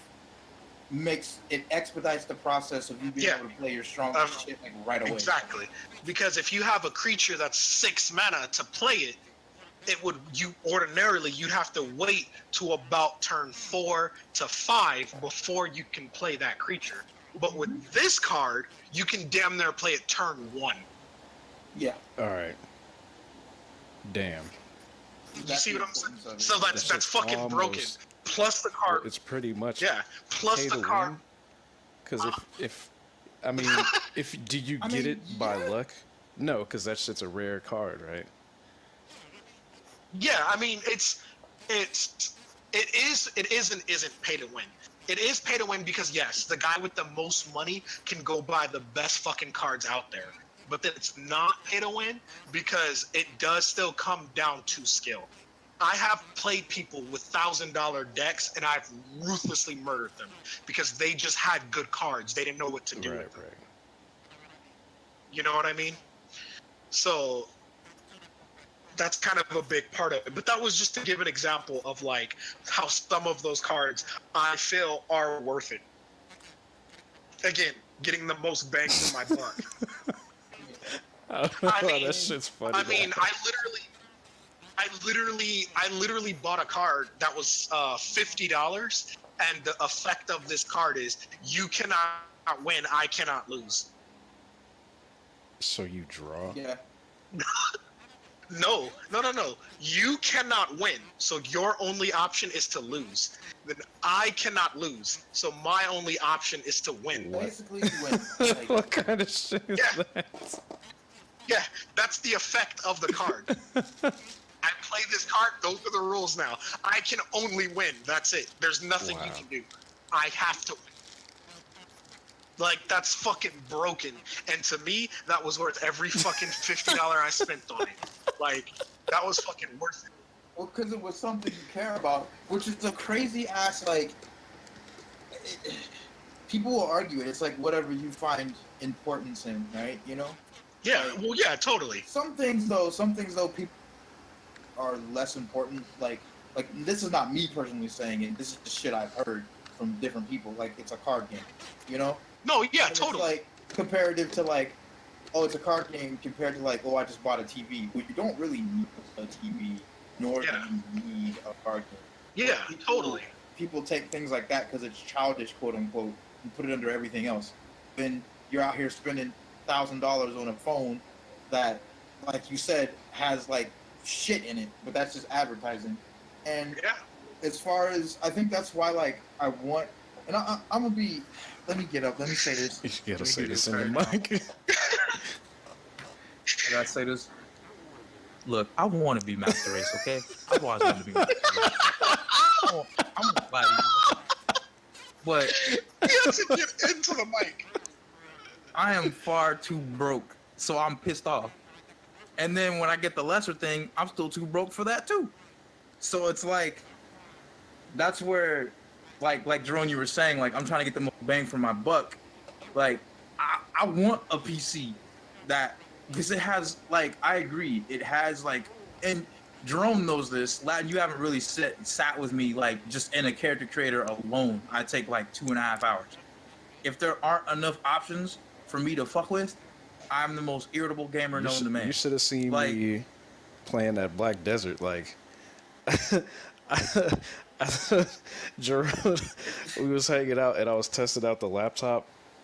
expedites the process of you being Yeah. able to play your strongest shit like right away. exactly. Because if you have a creature that's 6 mana to play it, you'd have to wait to about turn 4 to 5 before you can play that creature. But with this card, you can damn near play it turn 1. Yeah. All right. Damn. You see what I'm saying? saying? So that's That's fucking almost- broken. Plus the card, It's pretty much yeah. Plus pay the to card. win. Because if I mean, if do you I get mean, it by yeah. luck? No, because that shit's a rare card, right? Yeah, I mean it is and isn't pay to win. It is pay to win because yes, the guy with the most money can go buy the best fucking cards out there. but then it's not pay to win because it does still come down to skill. I have played people with $1,000 decks, and I've ruthlessly murdered them because they just had good cards. They didn't know what to do with them. Right. You know what I mean? So that's kind of a big part of it. But that was just to give an example of like how some of those cards I feel are worth it. Again, getting the most bang for my buck. I mean, that shit's funny. I mean, I literally bought a card that was $50, and the effect of this card is you cannot win, I cannot lose. So you draw? Yeah. No. You cannot win, so your only option is to lose. Then I cannot lose, so my only option is to win. Basically, you win. Like, What kind of shit is that? Yeah, that's the effect of the card. I play this card, those are the rules now. I can only win, that's it. There's nothing you can do. I have to win. Like, that's fucking broken. And to me, that was worth every fucking $50 I spent on it. Like, that was fucking worth it. well, because it was something you care about, which is a crazy ass, like, people will argue it. It's like whatever you find importance in, right? You know? Yeah, Like, well, yeah, totally. Some things though, people are less important. Like this is not me personally saying it. This is just shit I've heard from different people. Like, it's a card game, you know? No, yeah, And totally. It's like comparative to like, oh, it's a card game compared to like, oh, I just bought a TV. Well, you don't really need a TV, nor do you need a card game. Yeah, People- totally. People take things like that because it's childish, quote unquote, and put it under everything else. Then you're out here spending $1,000 on a phone that, like you said, has like shit in it, but that's just advertising. And Yeah. as far as, I think that's why, like, I want, and I'm gonna be, let me get up, let me say this. You gotta Let me say do this in the right now. mic. I gotta say this. Look, I want to be Master Race, okay? I've always wanted to be Master Race. I'm gonna lie to you. But You have to get into the mic. I am far too broke, so I'm pissed off. And then when I get the lesser thing, I'm still too broke for that too. So it's like, that's where, like Jerome, you were saying, like, I'm trying to get the most bang for my buck. Like, I want a PC that, because it has, like, I agree, it has, like, and Jerome knows this. Lad, you haven't really sat with me, like, just in a character creator alone. I take like 2.5 hours. If there aren't enough options for me to fuck with, I'm the most irritable gamer known to man. You should have seen Like- me playing that Black Desert. Like, Jerome, we was hanging out and I was testing out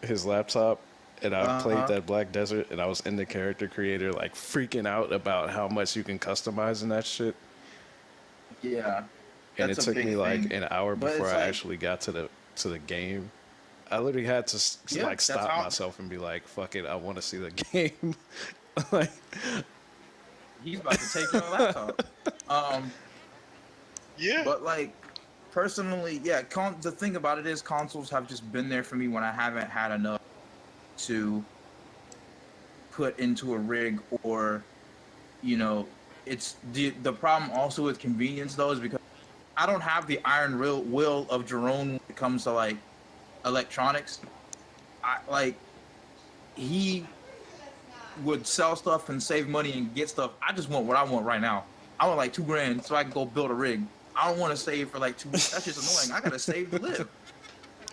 his laptop, and I played that Black Desert, and I was in the character creator, like freaking out about how much you can customize in that shit. Yeah. And That's it a took big me like thing. an hour But before it's I like- actually got to the game. I literally had to Yeah, like that's stop how- myself and be like, "Fuck it, I want to see the game." Like, He's about to take your laptop. Yeah. But like, personally, yeah. The thing about it is, consoles have just been there for me when I haven't had enough to put into a rig, or, you know, it's the problem also with convenience though is because I don't have the iron will of Jerome when it comes to like electronics. He would sell stuff and save money and get stuff. I just want what I want right now. I want like $2,000 so I can go build a rig. I don't want to save for like 2 weeks. That's just annoying. I gotta save to live.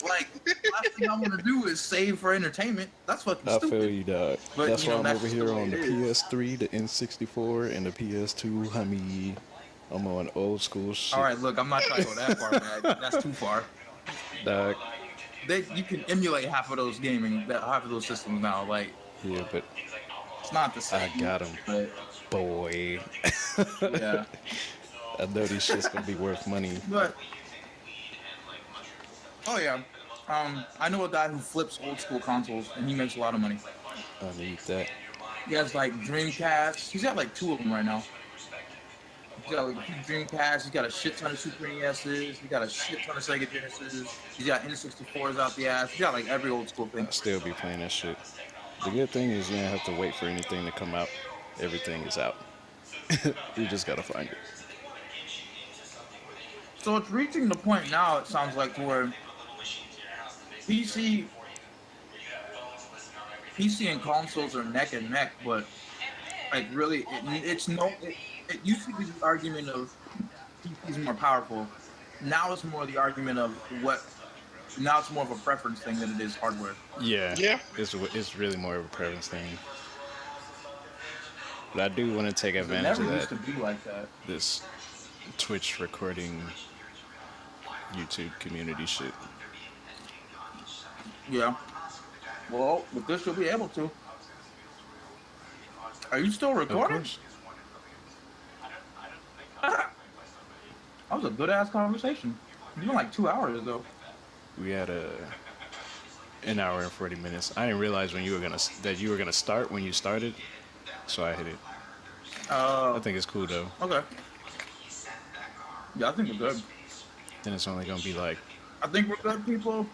Like, the last thing I want to do is save for entertainment. That's fucking I stupid. feel you, dog. But, That's you know, why I'm that's over just here the way on the it is. PS3, the N64, and the PS2. Homie, I'm on old school shit. All right, look, I'm not trying to go that far back. That's too far. Dog. You can emulate half of those systems now. Like, Yeah, but it's not the same. I got 'em. But boy, yeah, I know these shit's gonna be worth money. but oh yeah, I know a guy who flips old school consoles and he makes a lot of money. I need that. He has like Dreamcast. He's got like 2 of them right now. He's got like 2 Dreamcasts. He's got a shit ton of Super NESs. He's got a shit ton of Sega Genesis. He's got N64s out the ass. He's got like every old school thing. I still be playing that shit. The good thing is you don't have to wait for anything to come out. Everything is out. You just gotta find it. So it's reaching the point now. It sounds like where PC, PC and consoles are neck and neck, but like really, it's no. It used to be the argument of PC's more powerful. Now it's more the argument of what. Now it's more of a preference thing than it is hardware. Yeah, Yeah. it's really more of a preference thing. But I do want to take 'Cause it advantage never of used that. to be like that. This Twitch recording YouTube community shit. Yeah. Well, with this you'll be able to. Are you still Of recording? course. That was a good ass conversation. You went like 2 hours ago. We had an hour and 40 minutes. I didn't realize when that you were gonna start when you started, so I hit it. I think it's cool though. Okay. Yeah, I think we're good. Then it's only gonna be like I think we're good, people.